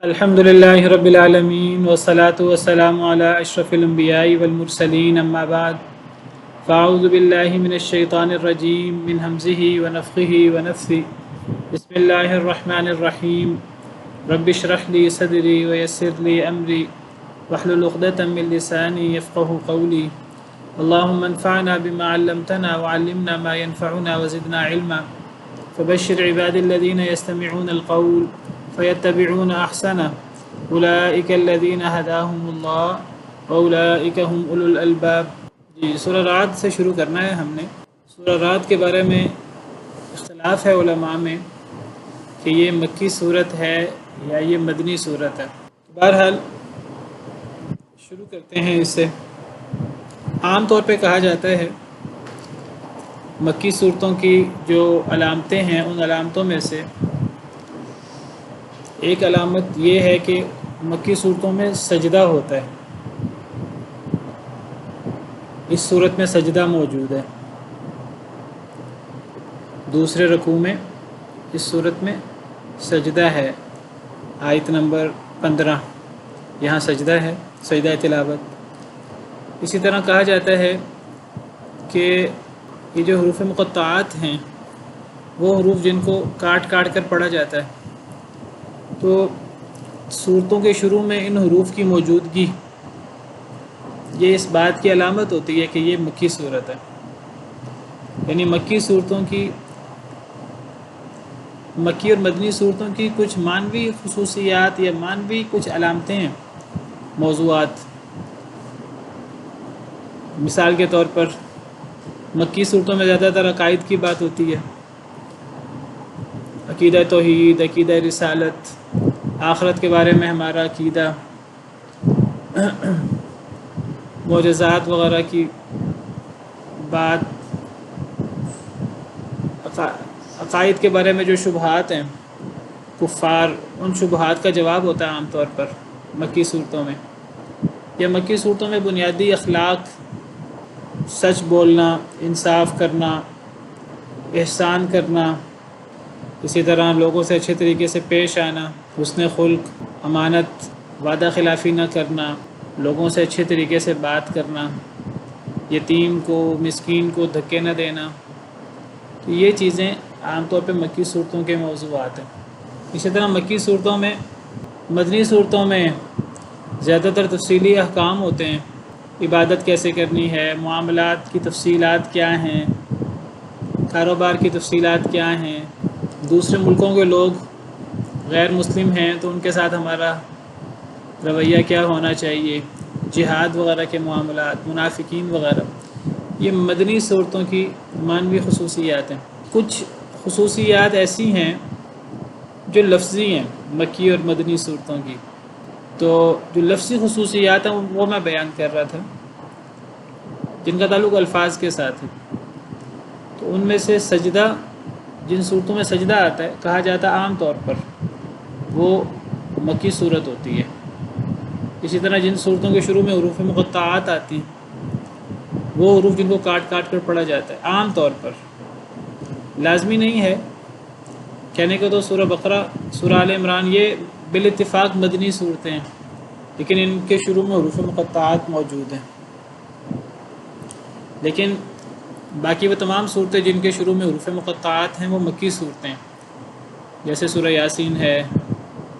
الحمد لله رب العالمين والصلاة والسلام على أشرف الأنبياء والمرسلين أما بعد فأعوذ بالله من الشيطان الرجيم من همزه ونفخه ونفثه بسم الله الرحمن الرحيم رب اشرح لي صدري ويسر لي أمري واحلل عقدة من لساني يفقه قولي اللهم انفعنا بما علمتنا وعلمنا ما ينفعنا وزدنا علما فبشر عباد الذين يستمعون القول فيتبعون أحسنه أولئك الذين هداهم الله وأولئك هم أولو الألباب۔ جی سورہ رعد سے شروع کرنا ہے ہم نے۔ سورہ رعد کے بارے میں اختلاف ہے علماء میں کہ یہ مکی صورت ہے یا یہ مدنی صورت ہے۔ بہرحال شروع کرتے ہیں اس سے۔ عام طور پہ کہا جاتا ہے مکی صورتوں کی جو علامتیں ہیں ان علامتوں میں سے ایک علامت یہ ہے کہ مکی صورتوں میں سجدہ ہوتا ہے۔ اس صورت میں سجدہ موجود ہے، دوسرے رکوع میں اس صورت میں سجدہ ہے۔ آیت نمبر 15 یہاں سجدہ ہے، سجدہ تلاوت۔ اسی طرح کہا جاتا ہے کہ یہ جو حروف مقطعات ہیں وہ حروف جن کو کاٹ کاٹ کر پڑھا جاتا ہے، تو صورتوں کے شروع میں ان حروف کی موجودگی یہ اس بات کی علامت ہوتی ہے کہ یہ مکی صورت ہے۔ یعنی مکی صورتوں کی، مکی اور مدنی صورتوں کی کچھ معنوی خصوصیات یا معنوی کچھ علامتیں ہیں، موضوعات۔ مثال کے طور پر مکی صورتوں میں زیادہ تر عقائد کی بات ہوتی ہے، عقیدہ توحید، عقیدہ رسالت، آخرت کے بارے میں ہمارا عقیدہ، معجزات وغیرہ کی بات، عقائد کے بارے میں جو شبہات ہیں کفار، ان شبہات کا جواب ہوتا ہے عام طور پر مکی صورتوں میں۔ یا مکی صورتوں میں بنیادی اخلاق، سچ بولنا، انصاف کرنا، احسان کرنا، اسی طرح لوگوں سے اچھے طریقے سے پیش آنا، حسن خلق، امانت، وعدہ خلافی نہ کرنا، لوگوں سے اچھے طریقے سے بات کرنا، یتیم کو، مسکین کو دھکے نہ دینا۔ تو یہ چیزیں عام طور پہ مکی صورتوں کے موضوعات ہیں۔ اسی طرح مکی صورتوں میں، مدنی صورتوں میں زیادہ تر تفصیلی احکام ہوتے ہیں، عبادت کیسے کرنی ہے، معاملات کی تفصیلات کیا ہیں، کاروبار کی تفصیلات کیا ہیں، دوسرے ملکوں کے لوگ غیر مسلم ہیں تو ان کے ساتھ ہمارا رویہ کیا ہونا چاہیے، جہاد وغیرہ کے معاملات، منافقین وغیرہ۔ یہ مدنی صورتوں کی معنوی خصوصیات ہیں۔ کچھ خصوصیات ایسی ہیں جو لفظی ہیں مکی اور مدنی صورتوں کی، تو جو لفظی خصوصیات ہیں وہ میں بیان کر رہا تھا جن کا تعلق الفاظ کے ساتھ ہے۔ تو ان میں سے سجدہ، جن صورتوں میں سجدہ آتا ہے، کہا جاتا ہے عام طور پر وہ مکی صورت ہوتی ہے۔ اسی طرح جن صورتوں کے شروع میں حروف مقطعات آتی ہیں، وہ حروف جن کو کاٹ کاٹ کر پڑھا جاتا ہے، عام طور پر، لازمی نہیں ہے کہنے کو تو سورہ بقرہ، سورہ آل عمران یہ بالاتفاق مدنی صورتیں ہیں، لیکن ان کے شروع میں حروف مقطعات موجود ہیں۔ لیکن باقی وہ تمام صورتیں جن کے شروع میں حروف مقطعات ہیں وہ مکی صورتیں ہیں، جیسے سورہ یاسین ہے،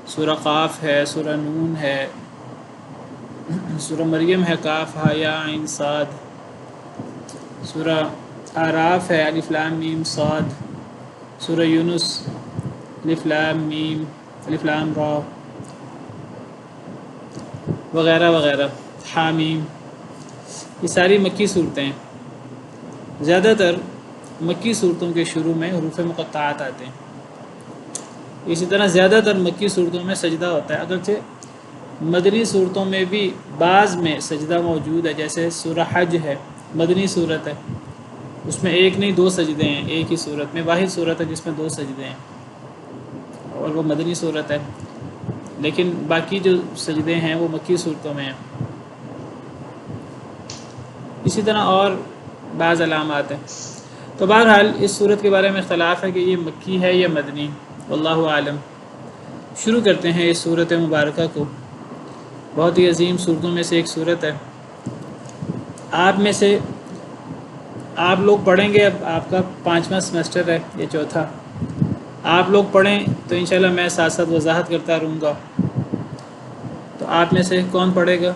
سورہ قاف ہے، سورہ نون ہے، سورہ مریم ہے، کاف ہا یا عین صاد، سورہ اعراف ہے، الف لام میم صاد، سورہ یونس الف لام میم الف لام را وغیرہ وغیرہ، حامیم، یہ ساری مکی صورتیں ہیں۔ زیادہ تر مکی صورتوں کے شروع میں حروف مقطعات آتے ہیں۔ اسی طرح زیادہ تر مکی صورتوں میں سجدہ ہوتا ہے، اگرچہ مدنی صورتوں میں بھی بعض میں سجدہ موجود ہے، جیسے سورہ حج ہے، مدنی صورت ہے، اس میں ایک نہیں دو سجدے ہیں، ایک ہی صورت میں، واحد صورت ہے جس میں دو سجدے ہیں، اور وہ مدنی صورت ہے۔ لیکن باقی جو سجدے ہیں وہ مکی صورتوں میں ہیں۔ اسی طرح اور بعض علامات ہیں۔ تو بہرحال اس صورت کے بارے میں اختلاف ہے کہ یہ مکی ہے یا مدنی، واللہ عالم۔ شروع کرتے ہیں اس صورت مبارکہ کو. بہت ہی عظیم صورتوں میں سے ایک صورت ہے. آپ میں سے آپ لوگ پڑھیں گے. اب آپ کا 5واں سیمسٹر ہے، یہ چوتھا. آپ لوگ پڑھیں تو انشاءاللہ میں ساتھ ساتھ وضاحت کرتا رہوں گا. تو آپ میں سے کون پڑھے گا؟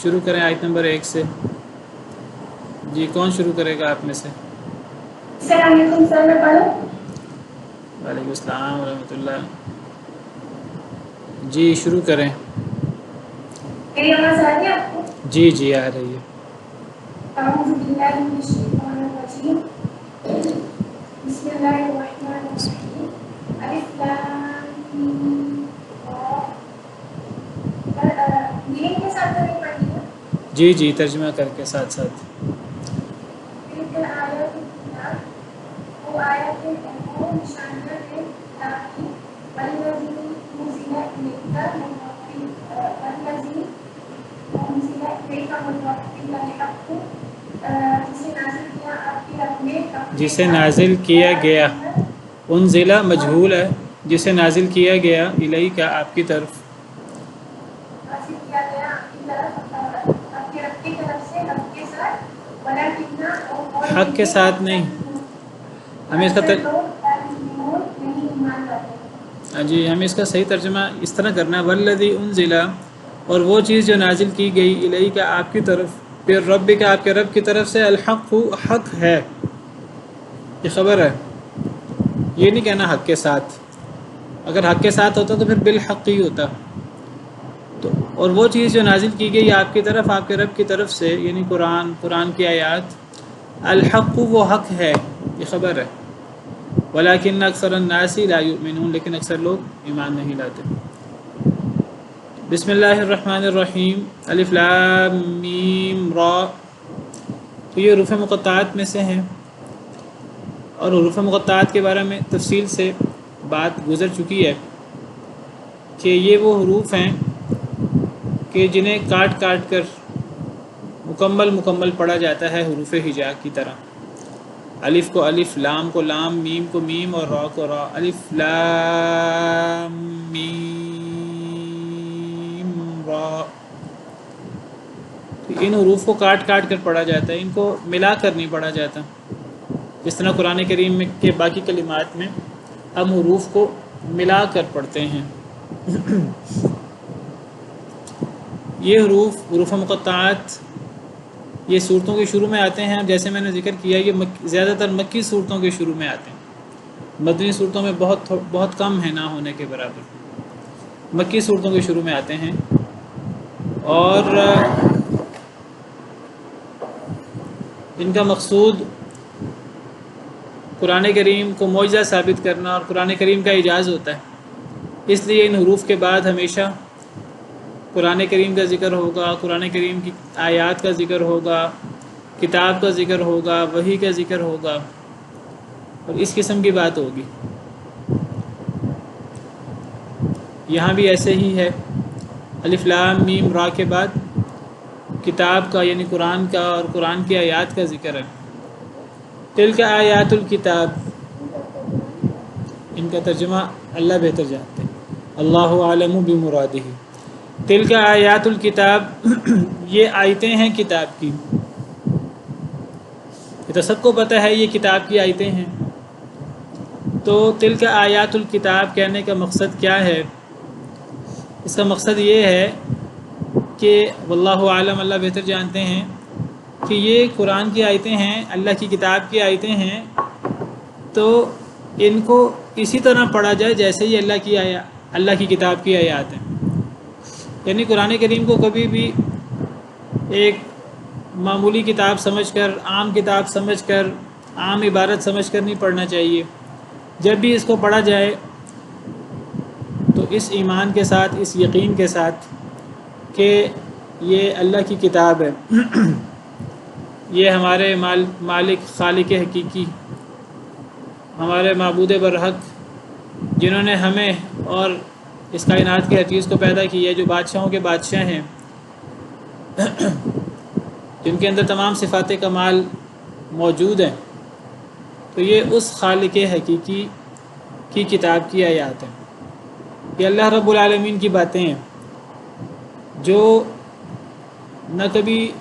شروع کریں آیت نمبر 1 سے. جی کون شروع کرے گا آپ میں سے؟ السلام علیکم سر، میں پڑھوں؟ وعلیکم السلام ورحمۃ اللہ. جی شروع کریں. میری آواز آ رہی ہے آپ کو؟ جی جی آ رہی ہے. اعوذ باللہ من الشیطان الرجیم، بسم اللہ الرحمن الرحیم. الف لام میم را. میم کے ساتھ تو نہیں پڑھنی ہے. جی جی ترجمہ کر کے ساتھ ساتھ. تلک آیات الکتاب، وہ آیاتیں ہیں، وہ نشانیاں ہیں کتاب کی. والذی انزل الیک من ربک، والذی انزل الیک من ربک الحق، جسے نازل کیا آپ کے رب نے اپنے جسے طرف. نازل کیا گیا. ولیکن انزلہ مجہول ہے. جسے نازل کیا گیا الیک آپ کی طرف. حاصل کیا گیا آپ کی طرف، آپ کے رب کی طرف سے، رب کے ساتھ. ولیکن اور حق کے یہ ساتھ نہیں. ہمیں اس کا اکثر لوگ نہیں ایمان لاتے. جی ہمیں اس کا صحیح ترجمہ اس طرح کرنا ہے. والذی انزل، اور وہ چیز جو نازل کی گئی الیک آپ کی طرف، پھر رب کا آپ کے رب کی طرف سے، الحق حق ہے. یہ خبر ہے، یہ نہیں کہنا حق کے ساتھ. اگر حق کے ساتھ ہوتا تو پھر بالحق ہی ہوتا. تو اور وہ چیز جو نازل کی گئی آپ کی طرف آپ کے رب کی طرف سے، یعنی قرآن کی آیات، الحق وہ حق ہے، یہ خبر ہے. ولیکن اکثر الناس لا یؤمنون، لیکن اکثر لوگ ایمان نہیں لاتے. بسم اللہ الرحمن الرحیم. الف لام میم را. تو یہ حروف مقطعات میں سے ہیں، اور حروف مقطعات کے بارے میں تفصیل سے بات گزر چکی ہے کہ یہ وہ حروف ہیں کہ جنہیں کاٹ کاٹ کر مکمل پڑھا جاتا ہے حروف ہجا کی طرح. الف کو الف، لام کو لام، میم کو میم، اور را کو را. الف لام میم را. تو ان حروف کو کاٹ کاٹ کر پڑھا جاتا ہے، ان کو ملا کر نہیں پڑھا جاتا. جس طرح قرآن کریم میں کے باقی کلمات میں ہم حروف کو ملا کر پڑھتے ہیں. یہ حروف مقطعات یہ صورتوں کے شروع میں آتے ہیں. جیسے میں نے ذکر کیا، یہ زیادہ تر مکی صورتوں کے شروع میں آتے ہیں. مدنی صورتوں میں بہت کم ہے، نہ ہونے کے برابر. مکی صورتوں کے شروع میں آتے ہیں، اور ان کا مقصود قرآن کریم کو معجزہ ثابت کرنا اور قرآن کریم کا اعجاز ہوتا ہے. اس لیے ان حروف کے بعد ہمیشہ قرآن کریم کا ذکر ہوگا، قرآن کریم کی آیات کا ذکر ہوگا، کتاب کا ذکر ہوگا، وحی کا ذکر ہوگا، اور اس قسم کی بات ہوگی. یہاں بھی ایسے ہی ہے. الف لام میم را کے بعد کتاب کا یعنی قرآن کا اور قرآن کی آیات کا ذکر ہے. تلک آیات الکتاب، ان کا ترجمہ اللہ بہتر جانتے ہیں، اللہ عالم بمرادہ. تلک آیات الکتاب، یہ آیتیں ہیں کتاب کی. یہ تو سب کو پتہ ہے یہ کتاب کی آیتیں ہیں. تو تلک آیات الکتاب کہنے کا مقصد کیا ہے؟ اس کا مقصد یہ ہے کہ واللہ عالم، اللہ بہتر جانتے ہیں کہ یہ قرآن کی آیتیں ہیں، اللہ کی کتاب کی آیتیں ہیں. تو ان کو اسی طرح پڑھا جائے جیسے ہی اللہ کی کتاب کی آیات ہیں. یعنی قرآن کریم کو کبھی بھی ایک معمولی کتاب سمجھ کر، عام کتاب سمجھ کر، عام عبارت سمجھ کر نہیں پڑھنا چاہیے. جب بھی اس کو پڑھا جائے تو اس ایمان کے ساتھ، اس یقین کے ساتھ کہ یہ اللہ کی کتاب ہے، یہ ہمارے مالک خالق حقیقی، ہمارے معبود برحق، جنہوں نے ہمیں اور اس کائنات کی ہر چیز کو پیدا کیا ہے، جو بادشاہوں کے بادشاہ ہیں، جن کے اندر تمام صفات کمال موجود ہیں. تو یہ اس خالق حقیقی کی کتاب کی آیات ہیں. یہ اللہ رب العالمین کی باتیں ہیں جو نہ کبھی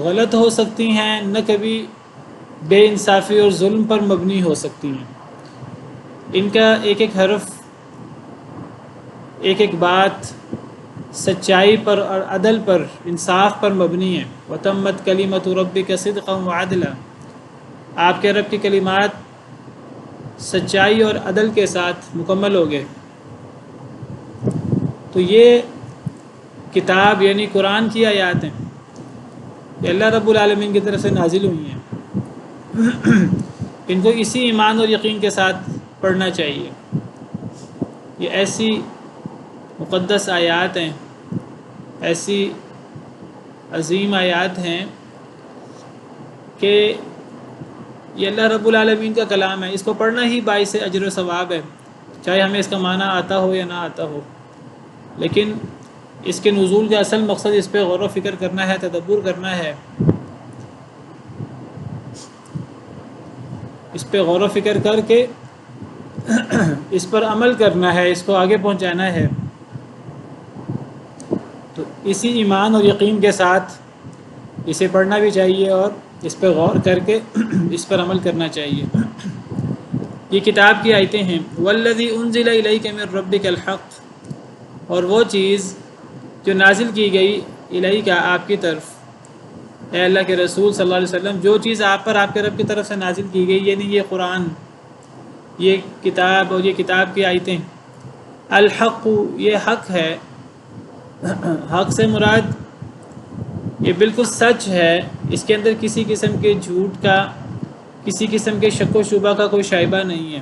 غلط ہو سکتی ہیں نہ کبھی بے انصافی اور ظلم پر مبنی ہو سکتی ہیں. ان کا ایک ایک حرف، ایک ایک بات سچائی پر اور عدل پر، انصاف پر مبنی ہے. وتمت کلمۃ ربک صدقا وعدلا، آپ کے رب کی کلمات سچائی اور عدل کے ساتھ مکمل ہو گئے. تو یہ کتاب یعنی قرآن کی آیات ہیں، یہ اللہ رب العالمین کی طرف سے نازل ہوئی ہیں. ان کو اسی ایمان اور یقین کے ساتھ پڑھنا چاہیے. یہ ایسی مقدس آیات ہیں، ایسی عظیم آیات ہیں کہ یہ اللہ رب العالمین کا کلام ہے. اس کو پڑھنا ہی باعث اجر و ثواب ہے، چاہے ہمیں اس کا معنی آتا ہو یا نہ آتا ہو. لیکن اس کے نزول کا اصل مقصد اس پہ غور و فکر کرنا ہے، تدبر کرنا ہے، اس پہ غور و فکر کر کے اس پر عمل کرنا ہے، اس کو آگے پہنچانا ہے. تو اسی ایمان اور یقین کے ساتھ اسے پڑھنا بھی چاہیے اور اس پہ غور کر کے اس پر عمل کرنا چاہیے. یہ کتاب کی آیتیں ہیں. والذی انزل الیک من ربک الحق، اور وہ چیز جو نازل کی گئی الیک آپ کی طرف، اے اللہ کے رسول صلی اللہ علیہ وسلم، جو چیز آپ پر آپ کے رب کی طرف سے نازل کی گئی، یعنی یہ قرآن، یہ کتاب اور یہ کتاب کی آیتیں. الحق، یہ حق ہے. حق سے مراد یہ بالکل سچ ہے، اس کے اندر کسی قسم کے جھوٹ کا، کسی قسم کے شک و شبہ کا کوئی شائبہ نہیں ہے.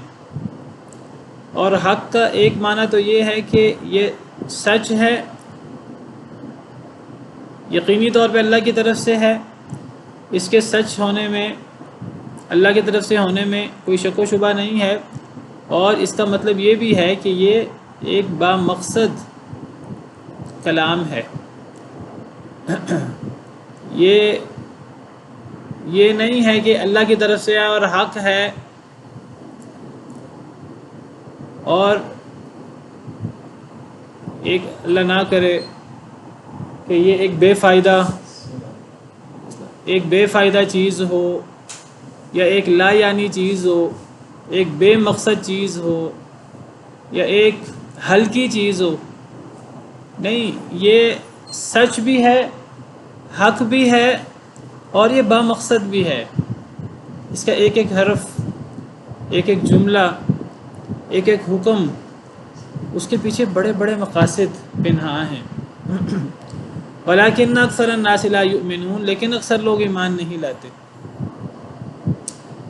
اور حق کا ایک معنی تو یہ ہے کہ یہ سچ ہے، یقینی طور پہ اللہ کی طرف سے ہے، اس کے سچ ہونے میں، اللہ کی طرف سے ہونے میں کوئی شک و شبہ نہیں ہے. اور اس کا مطلب یہ بھی ہے کہ یہ ایک بامقصد کلام ہے. یہ نہیں ہے کہ اللہ کی طرف سے ہے اور حق ہے اور ایک اللہ نہ کرے کہ یہ ایک بے فائدہ چیز ہو یا ایک لا یعنی چیز ہو، ایک بے مقصد چیز ہو یا ایک ہلکی چیز ہو. نہیں، یہ سچ بھی ہے، حق بھی ہے اور یہ بامقصد بھی ہے. اس کا ایک ایک حرف، ایک ایک جملہ، ایک ایک حکم، اس کے پیچھے بڑے بڑے مقاصد پنہاں ہیں. ولیکن اکثر الناس لا یؤمنون، لیکن اکثر لوگ ایمان نہیں لاتے.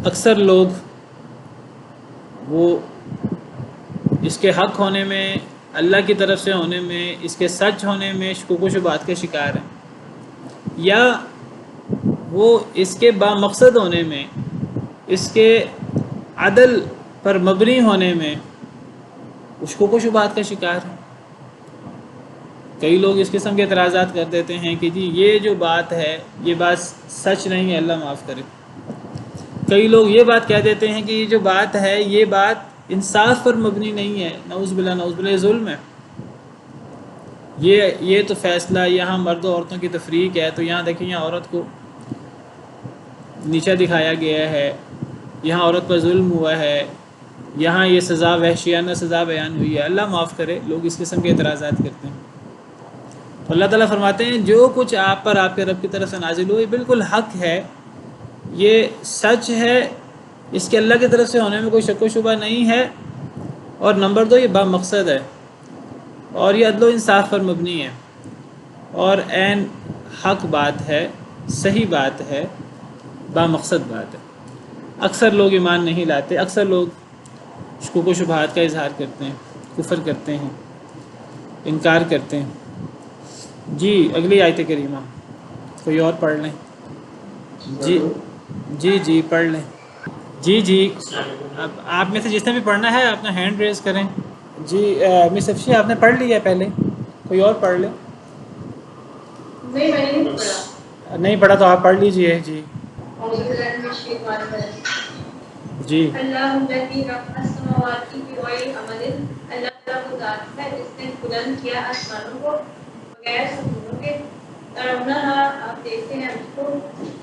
اکثر لوگ وہ اس کے حق ہونے میں، اللہ کی طرف سے ہونے میں، اس کے سچ ہونے میں شکوک و شبہات کے شکار ہیں، یا وہ اس کے بامقصد ہونے میں، اس کے عدل پر مبنی ہونے میں شکوک و شبہات کا شکار ہیں. کئی لوگ اس قسم کے اعتراضات کر دیتے ہیں کہ جی یہ جو بات ہے یہ بات سچ نہیں ہے، اللہ معاف کرے. کئی لوگ یہ بات کہہ دیتے ہیں کہ یہ جو بات ہے یہ بات انصاف پر مبنی نہیں ہے، نعوذ باللہ نعوذ باللہ، یہ ظلم ہے. یہ تو فیصلہ یہاں مرد و عورتوں کی تفریق ہے، تو یہاں دیکھیں یہاں عورت کو نیچا دکھایا گیا ہے، یہاں عورت پر ظلم ہوا ہے، یہاں یہ سزا وحشیانہ سزا بیان ہوئی ہے. اللہ معاف کرے، لوگ اس قسم کے اعتراضات کرتے ہیں. تو اللہ تعالیٰ فرماتے ہیں جو کچھ آپ پر آپ کے رب کی طرف سے نازل ہوئی بالکل حق ہے، یہ سچ ہے، اس کے اللہ کی طرف سے ہونے میں کوئی شک و شبہ نہیں ہے. اور نمبر 2، یہ بامقصد ہے اور یہ عدل و انصاف پر مبنی ہے اور عین حق بات ہے، صحیح بات ہے، بامقصد بات ہے. اکثر لوگ ایمان نہیں لاتے، اکثر لوگ شکوک و شبہات کا اظہار کرتے ہیں، کفر کرتے ہیں، انکار کرتے ہیں. جی اگلی آیت کریمہ کوئی اور پڑھ لیں. جی پڑھ لیں. جی اب آپ میں سے جس نے بھی پڑھنا ہے اپنا ہینڈ ریز کریں. جی مس افشی آپ نے پڑھ لیا پہلے، کوئی اور پڑھ لیں. نہیں، میں نے نہیں پڑھا. نہیں پڑھا تو آپ پڑھ لیجئے. جی اللہ الذی رفع السماوات بغیر عمد، اللہ وہ ذات ہے بلند کیا آسمانوں کو بغیر ستونوں کے ترونہا آپ دیکھتے ہیں اس کو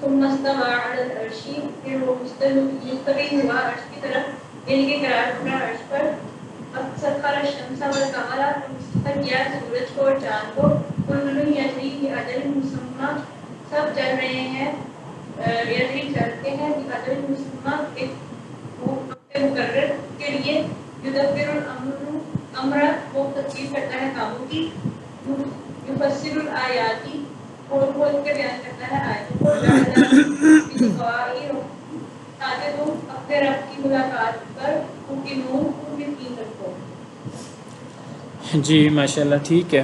ثم استوى علی العرش پھر وہ مستوی ہوا عرش کی طرف یعنی کہ قرار پکڑا عرش پر سخر الشمس والقمر مسخر کیا سورج کو اور چاند کو کل یجری لاجل مسمى سب چل رہے ہیں یجری چلتے ہیں لاجل مسمى ایک وقت مقرر کے لیے یدبر الامر وہ تدبیر کرتا ہے کاموں کی یفسر الآیاتی کھول کھول کے بیان کرتا ہے آیتوں کو تاکہ تم اپنے رب کی ملاقات پر تم یقین رکھو. جی ماشاءاللہ ٹھیک ہے.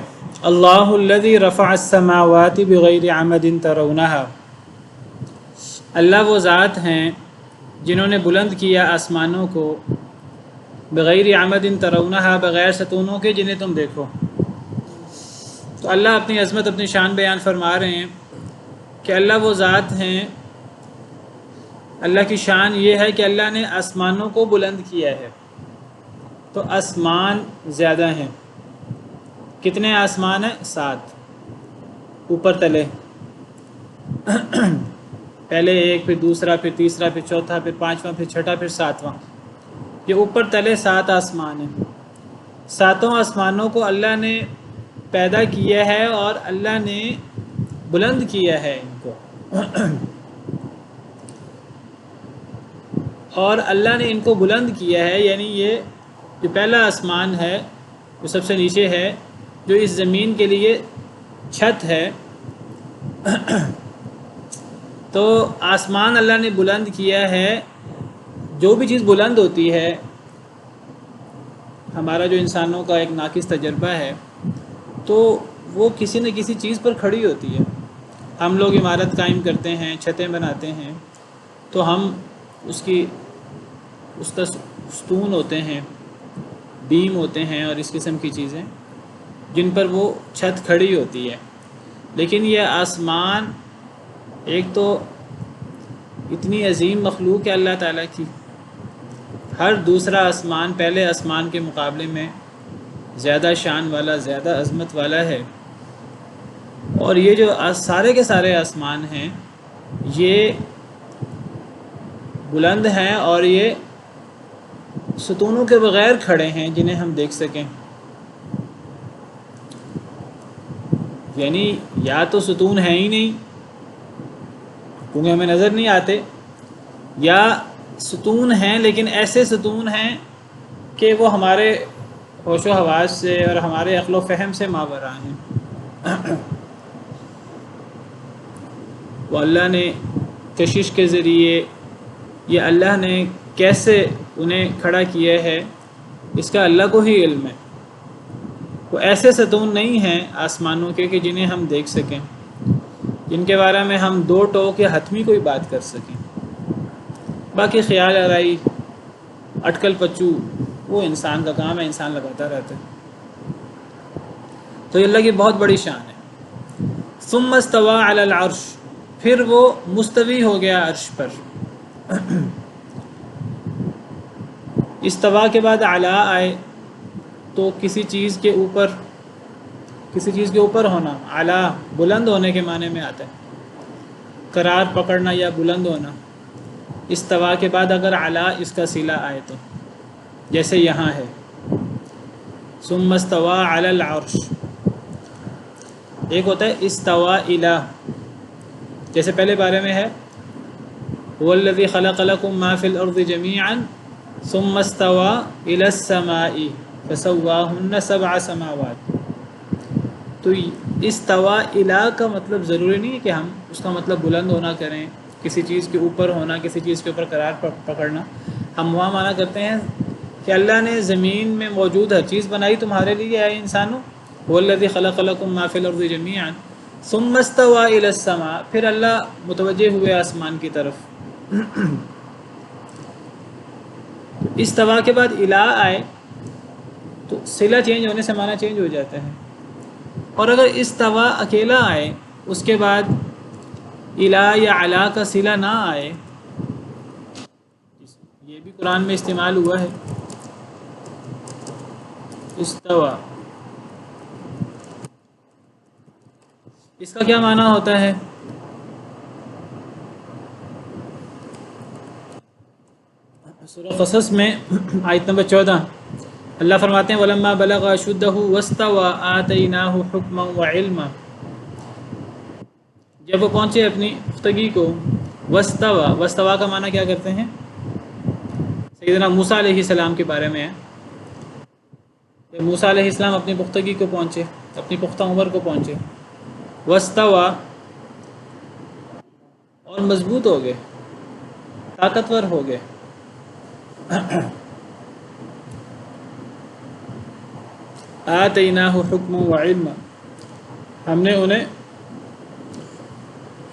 اللہ الذی رفع السماوات بغیر عمد ترونہا، اللہ وہ ذات ہیں جنہوں نے بلند کیا آسمانوں کو بغیر عمد ترونہا بغیر ستونوں کے جنہیں تم دیکھو. تو اللہ اپنی عظمت اپنی شان بیان فرما رہے ہیں کہ اللہ وہ ذات ہیں، اللہ کی شان یہ ہے کہ اللہ نے آسمانوں کو بلند کیا ہے. تو آسمان زیادہ ہیں. کتنے آسمان ہیں؟ 7 اوپر تلے پہلے ایک، پھر دوسرا، پھر تیسرا، پھر چوتھا، پھر پانچواں، پھر چھٹا، پھر 7واں. یہ اوپر تلے 7 آسمان ہیں. 7 آسمانوں کو اللہ نے پیدا کیا ہے اور اللہ نے بلند کیا ہے ان کو اور اللہ نے ان کو بلند کیا ہے، یعنی یہ جو پہلا آسمان ہے جو سب سے نیچے ہے، جو اس زمین کے لیے چھت ہے، تو آسمان اللہ نے بلند کیا ہے. جو بھی چیز بلند ہوتی ہے، ہمارا جو انسانوں کا ایک ناقص تجربہ ہے، تو وہ کسی نہ کسی چیز پر کھڑی ہوتی ہے. ہم لوگ عمارت قائم کرتے ہیں، چھتیں بناتے ہیں، تو ہم اس کا ستون ہوتے ہیں، بیم ہوتے ہیں اور اس قسم کی چیزیں جن پر وہ چھت کھڑی ہوتی ہے. لیکن یہ آسمان ایک تو اتنی عظیم مخلوق ہے اللہ تعالیٰ کی، ہر دوسرا آسمان پہلے آسمان کے مقابلے میں زیادہ شان والا، زیادہ عظمت والا ہے. اور یہ جو سارے کے سارے آسمان ہیں یہ بلند ہیں اور یہ ستونوں کے بغیر کھڑے ہیں جنہیں ہم دیکھ سکیں. یعنی یا تو ستون ہیں ہی نہیں کیونکہ ہمیں نظر نہیں آتے، یا ستون ہیں لیکن ایسے ستون ہیں کہ وہ ہمارے ہوش و حواس سے اور ہمارے عقل و فہم سے ماوراء ہیں. وہ اللہ نے کشش کے ذریعے یہ اللہ نے کیسے انہیں کھڑا کیا ہے اس کا اللہ کو ہی علم ہے. وہ ایسے ستون نہیں ہیں آسمانوں کے کہ جنہیں ہم دیکھ سکیں، جن کے بارے میں ہم 2 ٹوک یا حتمی کوئی بات کر سکیں. باقی خیال آرائی، اٹکل پچو، وہ انسان کا کام ہے، انسان لگاتا رہتا ہے. تو یہ اللہ کی بہت بڑی شان ہے. ثم استوى علی العرش، پھر وہ مستوی ہو گیا عرش پر. استوا کے بعد علی آئے تو کسی چیز کے اوپر ہونا، علی بلند ہونے کے معنی میں آتا ہے، قرار پکڑنا یا بلند ہونا. استوا کے بعد اگر علی اس کا صلہ آئے تو جیسے یہاں ہے ثم استوى علی العرش. ایک ہوتا ہے استوا الی، جیسے پہلے بارے میں ہے هو الذی خلق لکم ما فی الارض جمیعا ثم استوى الی السماء فسواہن 7 سماوات. تو استوا الی کا مطلب ضروری نہیں ہے کہ ہم اس کا مطلب بلند ہونا کریں، کسی چیز کے اوپر ہونا، کسی چیز کے اوپر قرار پکڑنا. ہم وہاں معنی کرتے ہیں کہ اللہ نے زمین میں موجود ہر چیز بنائی تمہارے لیے اے انسانوں. هو الذی خلق لکم ما فی الارض جمیعا ثم استوى الی السماء، پھر اللہ متوجہ ہوئے آسمان کی طرف. استوا کے بعد الی آئے تو صلہ چینج ہونے سے معنی چینج ہو جاتا ہے. اور اگر استوا اکیلا آئے اس کے بعد الی یا علی کا صلہ نہ آئے، یہ بھی قرآن میں استعمال ہوا ہے. استوا اس کا کیا معنی ہوتا ہے؟ سورہ قصص میں آیت نمبر 14 اللہ فرماتے ہیں وَلَمَّا بَلَغَ أَشُدَّهُ وَاسْتَوَى آتَيْنَاهُ حُكْمًا وَعِلْمًا، جب وہ پہنچے اپنی پختگی کو، وستوا کا معنی کیا کرتے ہیں؟ سیدنا موسیٰ علیہ السلام کے بارے میں ہے. جب موسیٰ علیہ السلام اپنی پختگی کو پہنچے، اپنی پختہ عمر کو پہنچے، وستوا اور مضبوط ہو گئے، طاقتور ہو گئے. آتیناہ حکم و علم، ہم نے انہیں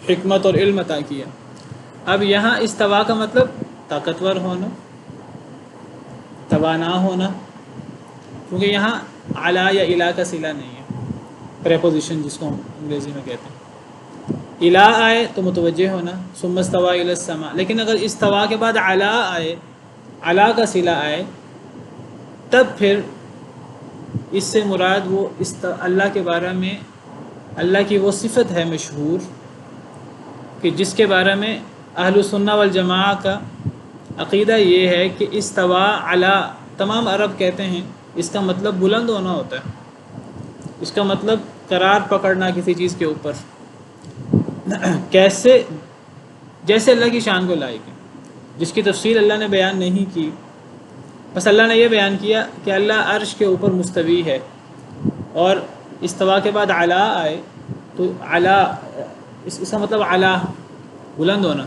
حکمت اور علم عطا کیا. اب یہاں استوا کا مطلب طاقتور ہونا، توانا ہونا، کیونکہ یہاں علا یا الا کا صلہ نہیں ہے، پریپوزیشن جس کو ہم انگریزی میں کہتے ہیں. الا آئے تو متوجہ ہونا، ثم استوى الی السماء، لیکن اگر استوا کے بعد علا آئے، علا کا صلہ آئے، تب پھر اس سے مراد وہ اللہ کے بارے میں اللہ کی وہ صفت ہے مشہور کہ جس کے بارے میں اہل سنہ والجماعہ کا عقیدہ یہ ہے کہ استوا علی، تمام عرب کہتے ہیں اس کا مطلب بلند ہونا ہوتا ہے، اس کا مطلب قرار پکڑنا کسی چیز کے اوپر، کیسے جیسے اللہ کی شان کو لائق ہے، جس کی تفصیل اللہ نے بیان نہیں کی. بس اللہ نے یہ بیان کیا کہ اللہ عرش کے اوپر مستوی ہے، اور استوا کے بعد علا آئے تو علا اس کا مطلب علا بلند ہونا،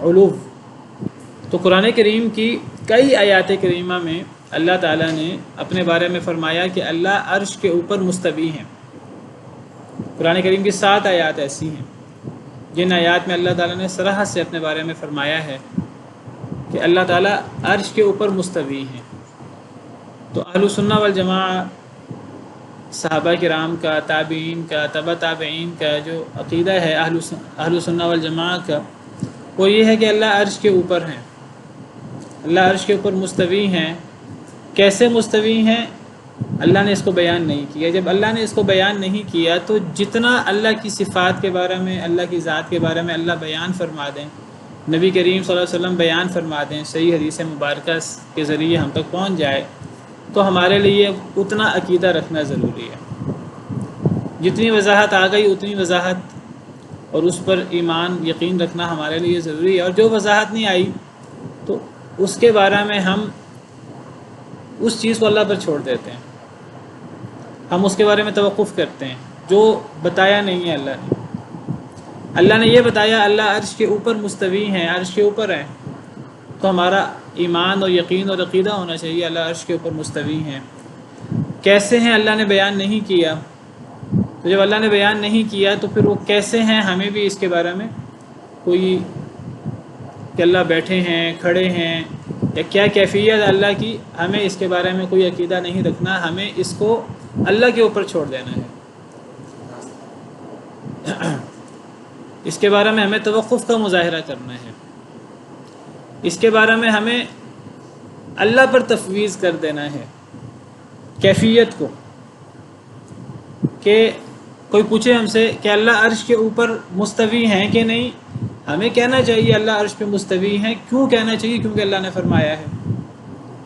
علو. تو قرآن کریم کی کئی آیات کریمہ میں اللہ تعالیٰ نے اپنے بارے میں فرمایا کہ اللہ عرش کے اوپر مستوی ہیں. قرآن کریم کی 7 آیات ایسی ہیں جن آیات میں اللہ تعالیٰ نے صراحت سے اپنے بارے میں فرمایا ہے کہ اللہ تعالیٰ عرش کے اوپر مستوی ہیں. تو اہل سنہ والجماعہ، صحابہ کرام کا، تابعین کا، تبع تابعین کا جو عقیدہ ہے اہل سنہ والجماعہ کا، وہ یہ ہے کہ اللہ عرش کے اوپر ہیں، اللہ عرش کے اوپر مستوی ہیں. کیسے مستوی ہیں اللہ نے اس کو بیان نہیں کیا. جب اللہ نے اس کو بیان نہیں کیا تو جتنا اللہ کی صفات کے بارے میں، اللہ کی ذات کے بارے میں اللہ بیان فرما دیں، نبی کریم صلی اللہ علیہ وسلم بیان فرما دیں، صحیح حدیث مبارکہ کے ذریعے ہم تک پہنچ جائے، تو ہمارے لیے اتنا عقیدہ رکھنا ضروری ہے. جتنی وضاحت آ گئی اتنی وضاحت اور اس پر ایمان یقین رکھنا ہمارے لیے ضروری ہے. اور جو وضاحت نہیں آئی تو اس کے بارے میں ہم اس چیز کو اللہ پر چھوڑ دیتے ہیں، ہم اس کے بارے میں توقف کرتے ہیں جو بتایا نہیں ہے اللہ نے. اللہ نے یہ بتایا اللہ عرش کے اوپر مستوی ہیں، عرش کے اوپر ہیں، تو ہمارا ایمان اور یقین اور عقیدہ ہونا چاہیے اللہ عرش کے اوپر مستوی ہیں. کیسے ہیں اللہ نے بیان نہیں کیا، تو جب اللہ نے بیان نہیں کیا تو پھر وہ کیسے ہیں ہمیں بھی اس کے بارے میں کوئی، کہ اللہ بیٹھے ہیں، کھڑے ہیں، یا کیا کیفیت اللہ کی، ہمیں اس کے بارے میں کوئی عقیدہ نہیں رکھنا، ہمیں اس کو اللہ کے اوپر چھوڑ دینا ہے. اس کے بارے میں ہمیں توقف کا مظاہرہ کرنا ہے، اس کے بارے میں ہمیں اللہ پر تفویض کر دینا ہے کیفیت کو. کہ کوئی پوچھے ہم سے کہ اللہ عرش کے اوپر مستوی ہیں کہ نہیں، ہمیں کہنا چاہیے اللہ عرش پہ مستوی ہیں. کیوں کہنا چاہیے؟ کیونکہ اللہ نے فرمایا ہے.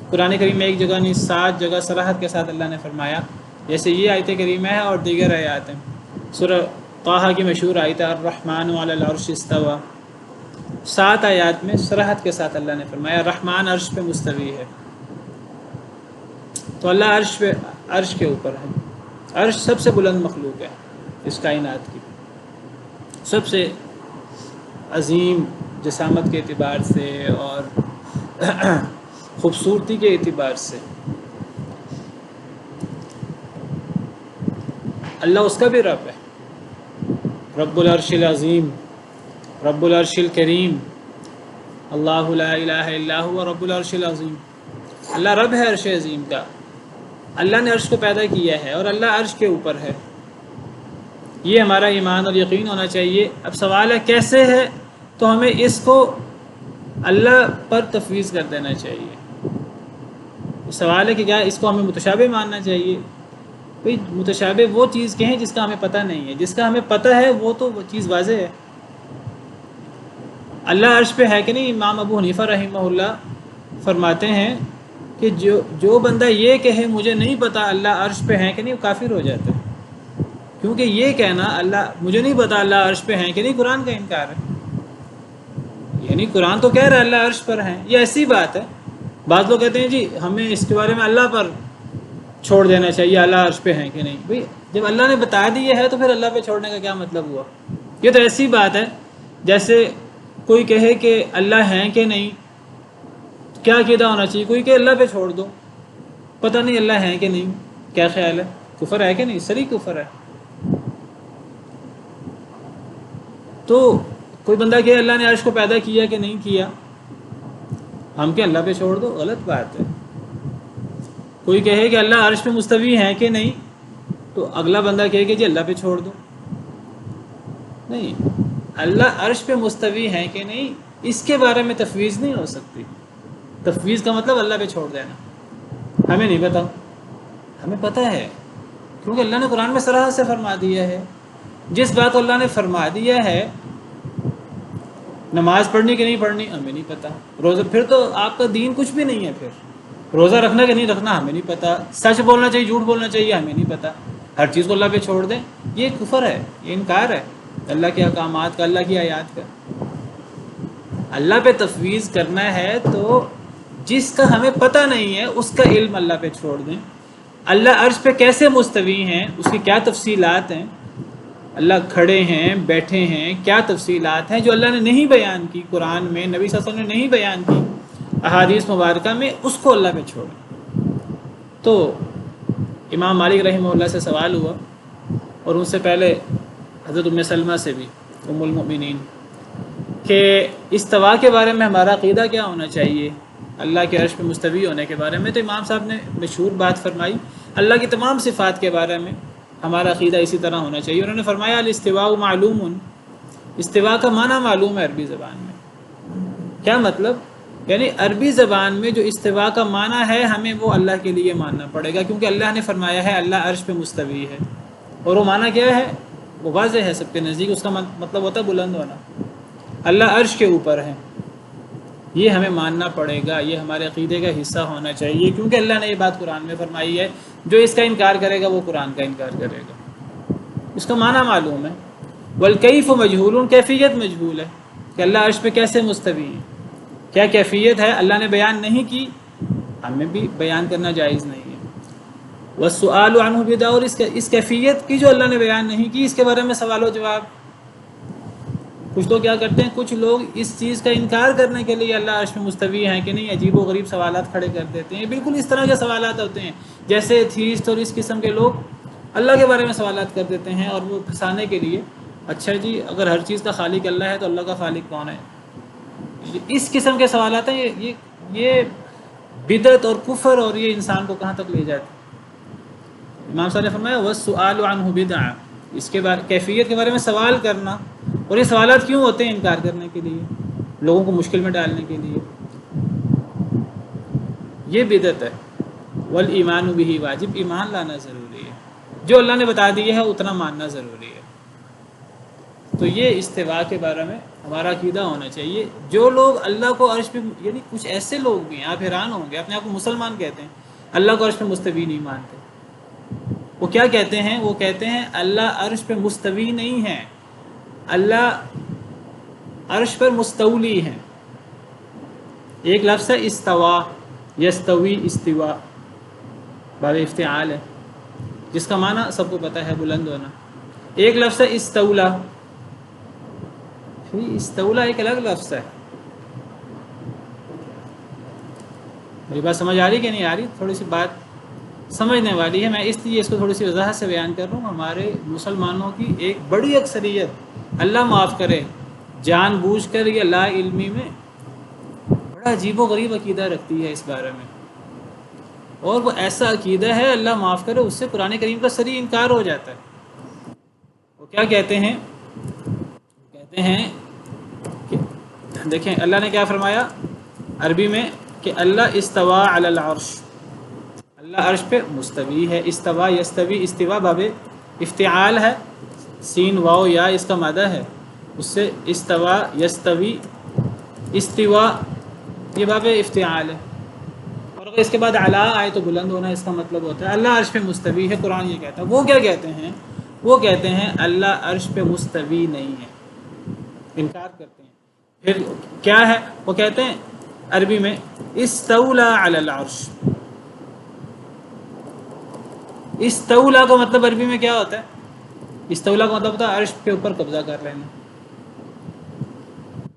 قرآن کریم میں ایک جگہ نہیں 7 جگہ صراحت کے ساتھ اللہ نے فرمایا، جیسے یہ آیت کریمہ ہے اور دیگر آیات ہیں. سورہ طٰہٰ کی مشہور آیت الرحمن علی العرش استویٰ، 7 آیات میں صراحت کے ساتھ اللہ نے فرمایا رحمان عرش پہ مستوی ہے. تو اللہ عرش کے اوپر ہے. عرش سب سے بلند مخلوق ہے اس کائنات کی، سب سے عظیم جسامت کے اعتبار سے اور خوبصورتی کے اعتبار سے. اللہ اس کا بھی رب ہے، رب العرش العظیم، رب العرش الکریم، اللہ لا الہ الا هو رب العرش العظیم. اللہ رب ہے عرش عظیم کا. اللہ نے عرش کو پیدا کیا ہے اور اللہ عرش کے اوپر ہے. یہ ہمارا ایمان اور یقین ہونا چاہیے. اب سوال ہے کیسے ہے، تو ہمیں اس کو اللہ پر تفویض کر دینا چاہیے. سوال ہے کہ کیا اس کو ہمیں متشابہ ماننا چاہیے، بھئی متشابہ وہ چیز کہیں جس کا ہمیں پتہ نہیں ہے، جس کا ہمیں پتہ ہے وہ تو وہ چیز واضح ہے۔ اللہ عرش پہ ہے کہ نہیں؟ امام ابو حنیفہ رحمہ اللہ فرماتے ہیں کہ جو بندہ یہ کہے مجھے نہیں پتہ اللہ عرش پہ ہے کہ نہیں، وہ کافر ہو جاتا ہے، کیونکہ یہ کہنا اللہ مجھے نہیں پتہ اللہ عرش پہ ہے کہ نہیں قرآن کا انکار ہے۔ یعنی قرآن تو کہہ رہا ہے اللہ عرش پر ہے، یہ ایسی بات ہے۔ بعض لوگ کہتے ہیں جی ہمیں اس کے بارے میں اللہ پر چھوڑ دینا چاہیے اللہ عرش پہ ہے کہ نہیں۔ بھئی جب اللہ نے بتا دیا ہے تو پھر اللہ پہ چھوڑنے کا کیا مطلب ہوا؟ یہ تو ایسی بات ہے جیسے کوئی کہے کہ اللہ ہیں کہ نہیں، کیا عقیدہ ہونا چاہیے؟ کوئی کہ اللہ پہ چھوڑ دو، پتہ نہیں اللہ ہیں کہ نہیں، کیا خیال ہے؟ کفر ہے کہ نہیں؟ صریح کفر ہے۔ تو کوئی بندہ کہ اللہ نے عرش کو پیدا کیا کہ نہیں کیا، ہم کہ اللہ پہ چھوڑ دو، غلط بات ہے۔ کوئی کہے کہ اللہ عرش پہ مستوی ہے کہ نہیں، تو اگلا بندہ کہے کہ جی اللہ پہ چھوڑ دو۔ نہیں، اللہ عرش پہ مستوی ہے کہ نہیں اس کے بارے میں تفویض نہیں ہو سکتی۔ تفویض کا مطلب اللہ پہ چھوڑ دینا، ہمیں نہیں پتہ، ہمیں پتہ ہے، کیونکہ اللہ نے قرآن میں صراحت سے فرما دیا ہے۔ جس بات کو اللہ نے فرما دیا ہے، نماز پڑھنی کہ نہیں پڑھنی ہمیں نہیں پتہ، روزہ، پھر تو آپ کا دین کچھ بھی نہیں ہے۔ پھر روزہ رکھنا کہ نہیں رکھنا ہمیں نہیں پتہ، سچ بولنا چاہیے جھوٹ بولنا چاہیے ہمیں نہیں پتہ، ہر چیز کو اللہ پہ چھوڑ دیں، یہ کفر ہے، یہ انکار ہے اللہ کے احکامات کا، اللہ کی آیات کا۔ اللہ پہ تفویض کرنا ہے تو جس کا ہمیں پتہ نہیں ہے اس کا علم اللہ پہ چھوڑ دیں۔ اللہ عرش پہ کیسے مستوی ہیں، اس کی کیا تفصیلات ہیں، اللہ کھڑے ہیں بیٹھے ہیں، کیا تفصیلات ہیں جو اللہ نے نہیں بیان کی قرآن میں، نبی صلی اللہ علیہ وسلم نے نہیں بیان کی احادیث مبارکہ میں، اس کو اللہ پہ چھوڑیں۔ تو امام مالک رحمہ اللہ سے سوال ہوا، اور ان سے پہلے حضرت ام سلمہ سے بھی، ام المؤمنین، کہ استوا کے بارے میں ہمارا عقیدہ کیا ہونا چاہیے، اللہ کے عرش پہ مستوی ہونے کے بارے میں۔ تو امام صاحب نے مشہور بات فرمائی، اللہ کی تمام صفات کے بارے میں ہمارا عقیدہ اسی طرح ہونا چاہیے۔ انہوں نے فرمایا الاستواء معلوم، استوا کا معنی معلوم ہے عربی زبان میں۔ کیا مطلب؟ یعنی عربی زبان میں جو استوا کا معنی ہے ہمیں وہ اللہ کے لیے ماننا پڑے گا، کیونکہ اللہ نے فرمایا ہے اللہ عرش پہ مستوی ہے، اور وہ معنی کیا ہے؟ وہ واضح ہے سب کے نزدیک، اس کا مطلب ہوتا ہے بلند ہونا، اللہ عرش کے اوپر ہے، یہ ہمیں ماننا پڑے گا، یہ ہمارے عقیدے کا حصہ ہونا چاہیے، کیونکہ اللہ نے یہ بات قرآن میں فرمائی ہے۔ جو اس کا انکار کرے گا وہ قرآن کا انکار کرے گا۔ اس کا معنی معلوم ہے، والکیف مجہول، کیفیت مجہول ہے کہ اللہ عرش پہ کیسے مستوی ہے، کیا کیفیت ہے اللہ نے بیان نہیں کی، ہمیں بھی بیان کرنا جائز نہیں ہے۔ والسؤال عنہ بدعہ، اور اس کیفیت کی جو اللہ نے بیان نہیں کی اس کے بارے میں سوال و جواب۔ کچھ لوگ کیا کرتے ہیں، کچھ لوگ اس چیز کا انکار کرنے کے لیے اللہ عرش پہ مستوی ہیں کہ نہیں عجیب و غریب سوالات کھڑے کر دیتے ہیں۔ بالکل اس طرح کے سوالات ہوتے ہیں جیسے ایتھیسٹ اور اس قسم کے لوگ اللہ کے بارے میں سوالات کر دیتے ہیں، اور وہ پھنسانے کے لیے، اچھا جی اگر ہر چیز کا خالق اللہ ہے تو اللہ کا خالق کون ہے؟ اس قسم کے سوالات ہیں، یہ بدعت اور کفر، اور یہ انسان کو کہاں تک لے جاتے ہیں۔ امام صاحب نے فرمایا والسؤال عنہ بدعہ، اس کے بارے کیفیت کے بارے میں سوال کرنا، اور یہ سوالات کیوں ہوتے ہیں؟ انکار کرنے کے لیے، لوگوں کو مشکل میں ڈالنے کے لیے، یہ بدعت ہے۔ والایمان بہ واجب، ایمان لانا ضروری ہے، جو اللہ نے بتا دیا ہے اتنا ماننا ضروری ہے۔ تو یہ استواء کے بارے میں ہمارا عقیدہ ہونا چاہیے۔ جو لوگ اللہ کو عرش پہ، یعنی کچھ ایسے لوگ بھی ہیں، آپ حیران ہوں گے، اپنے آپ کو مسلمان کہتے ہیں، اللہ کو عرش پہ مستوی نہیں مانتے۔ وہ کیا کہتے ہیں؟ وہ کہتے ہیں اللہ عرش پہ مستوی نہیں ہے، اللہ عرش پر مستولی ہے۔ ایک لفظ ہے استوا، یستوی، استوا، باب افتعال ہے، جس کا معنی سب کو پتہ ہے بلند ہونا۔ ایک لفظ ہے استولا، استولا ایک الگ لفظ ہے۔ میری بات سمجھ آ رہی کہ نہیں آ رہی؟ تھوڑی سی بات سمجھنے والی ہے، میں اس لیے اس کو تھوڑی سی وضاحت سے بیان کر رہا ہوں۔ ہمارے مسلمانوں کی ایک بڑی اکثریت، اللہ معاف کرے، جان بوجھ کر یہ لا علمی میں بڑا عجیب و غریب عقیدہ رکھتی ہے اس بارے میں، اور وہ ایسا عقیدہ ہے اللہ معاف کرے اس سے قرآن کریم کا صریح انکار ہو جاتا ہے۔ وہ کیا کہتے ہیں؟ کہتے ہیں کہ دیکھیں اللہ نے کیا فرمایا عربی میں کہ اللہ استوا علی العرش، اللہ عرش پہ مستوی ہے. استوا یستوی، استوا باب افتعال ہے، سین واو یا اس کا مادہ ہے، اس سے استوا یستوی استوا یہ باب افتعال ہے. اور اگر اس کے بعد علا آئے تو بلند ہونا اس کا مطلب ہوتا ہے اللہ عرش پہ مستوی ہے. قرآن یہ کہتا ہے. وہ کیا کہتے ہیں؟ وہ کہتے ہیں اللہ عرش پہ مستوی نہیں ہے، انکار کرتے ہیں. پھر کیا ہے؟ وہ کہتے ہیں عربی میں استولا علی العرش. استولا کا مطلب عربی میں کیا ہوتا ہے؟ استولا کا مطلب ہوتا ہے عرش کے اوپر قبضہ کر لینا،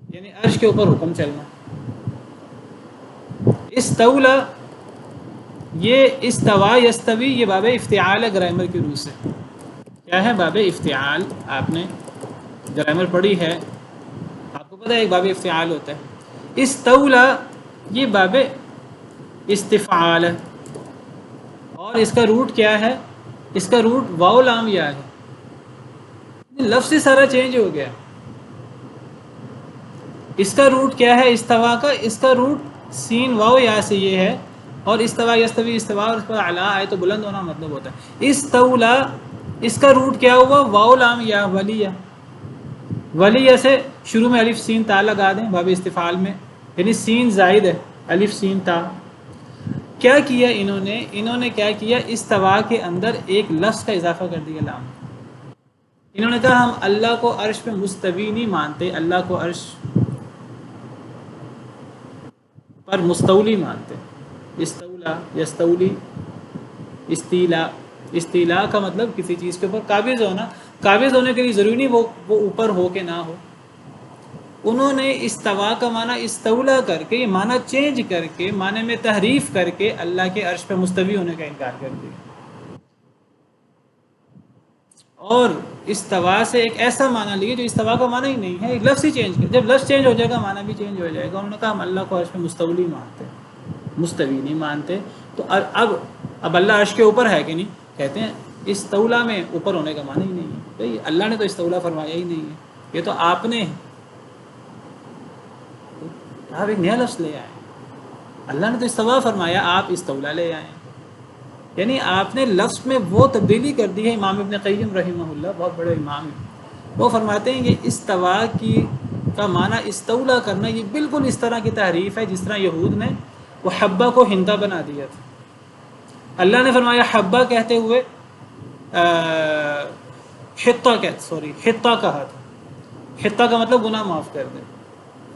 یعنی عرش کے اوپر حکم چلنا. استولا یہ استوا یستوی یہ باب افتعال ہے گرامر کی روح سے. کیا ہے؟ باب افتعال. آپ نے گرامر پڑھی ہے، آپ کو پتہ ہے ایک باب افتعال ہوتا ہے. استولا یہ باب استفعال ہے، اور اس کا روٹ کیا ہے؟ اس کا روٹ واو لام یا ہے. لفظ ہی سارا چینج ہو گیا. اس کا روٹ کیا ہے استوا کا؟ اس کا روٹ سین واو یا سے یہ ہے، اور استوا یستوی استوا اور اس پر اعلیٰ آئے تو بلند ہونا مطلب ہوتا ہے. استولا اس کا روٹ کیا ہوا؟ واو لام یا ولیہ. ولیہ سے شروع میں الف سین تا لگا دیں باب استفعال میں، یعنی سین زائد ہے، الف سین تا. کیا کیا انہوں نے کیا کیا؟ استوا کے اندر ایک لفظ کا اضافہ کر دیا لام. انہوں نے کہا ہم اللہ کو عرش پہ مستوی نہیں مانتے، اللہ کو عرش پر مستولی مانتے. استولا یستولی استیلا. استیلا کا مطلب کسی چیز کے اوپر قابض ہونا. قابض ہونے کے لیے ضروری نہیں وہ اوپر ہو کے نہ ہو. انہوں نے استوا کا معنی استولا کر کے، یہ معنی چینج کر کے، معنی میں تحریف کر کے اللہ کے عرش پہ مستوی ہونے کا انکار کر دیا. اور استوا سے ایک ایسا معنی لیے جو استوا کا معنی ہی نہیں ہے، ایک لفظ ہی چینج کر. جب لفظ چینج ہو جائے گا معنی بھی چینج ہو جائے گا. انہوں نے کہا ہم اللہ کو عرش پہ مستولی مانتے، مستوی نہیں مانتے. تو اب اللہ عرش کے اوپر ہے کہ نہیں؟ کہتے ہیں استولا میں اوپر ہونے کا معنی ہی نہیں ہے. بھئی اللہ نے تو استولا فرمایا ہی نہیں ہے، یہ تو آپ نے آپ ایک نیا لفظ لے آئے. اللہ نے تو استوا فرمایا، آپ استولا لے آئے. یعنی آپ نے لفظ میں وہ تبدیلی کر دی ہے. امام ابن قیم رحمہ اللہ بہت بڑے امام ہیں، وہ فرماتے ہیں کہ استوا کا معنی استولا کرنا یہ بالکل اس طرح کی تحریف ہے جس طرح یہود نے وہ حبہ کو ہندا بنا دیا تھا. اللہ نے فرمایا حبہ کہتے ہوئے حطہ کہا تھا. حطہ کا مطلب گناہ معاف کر دے.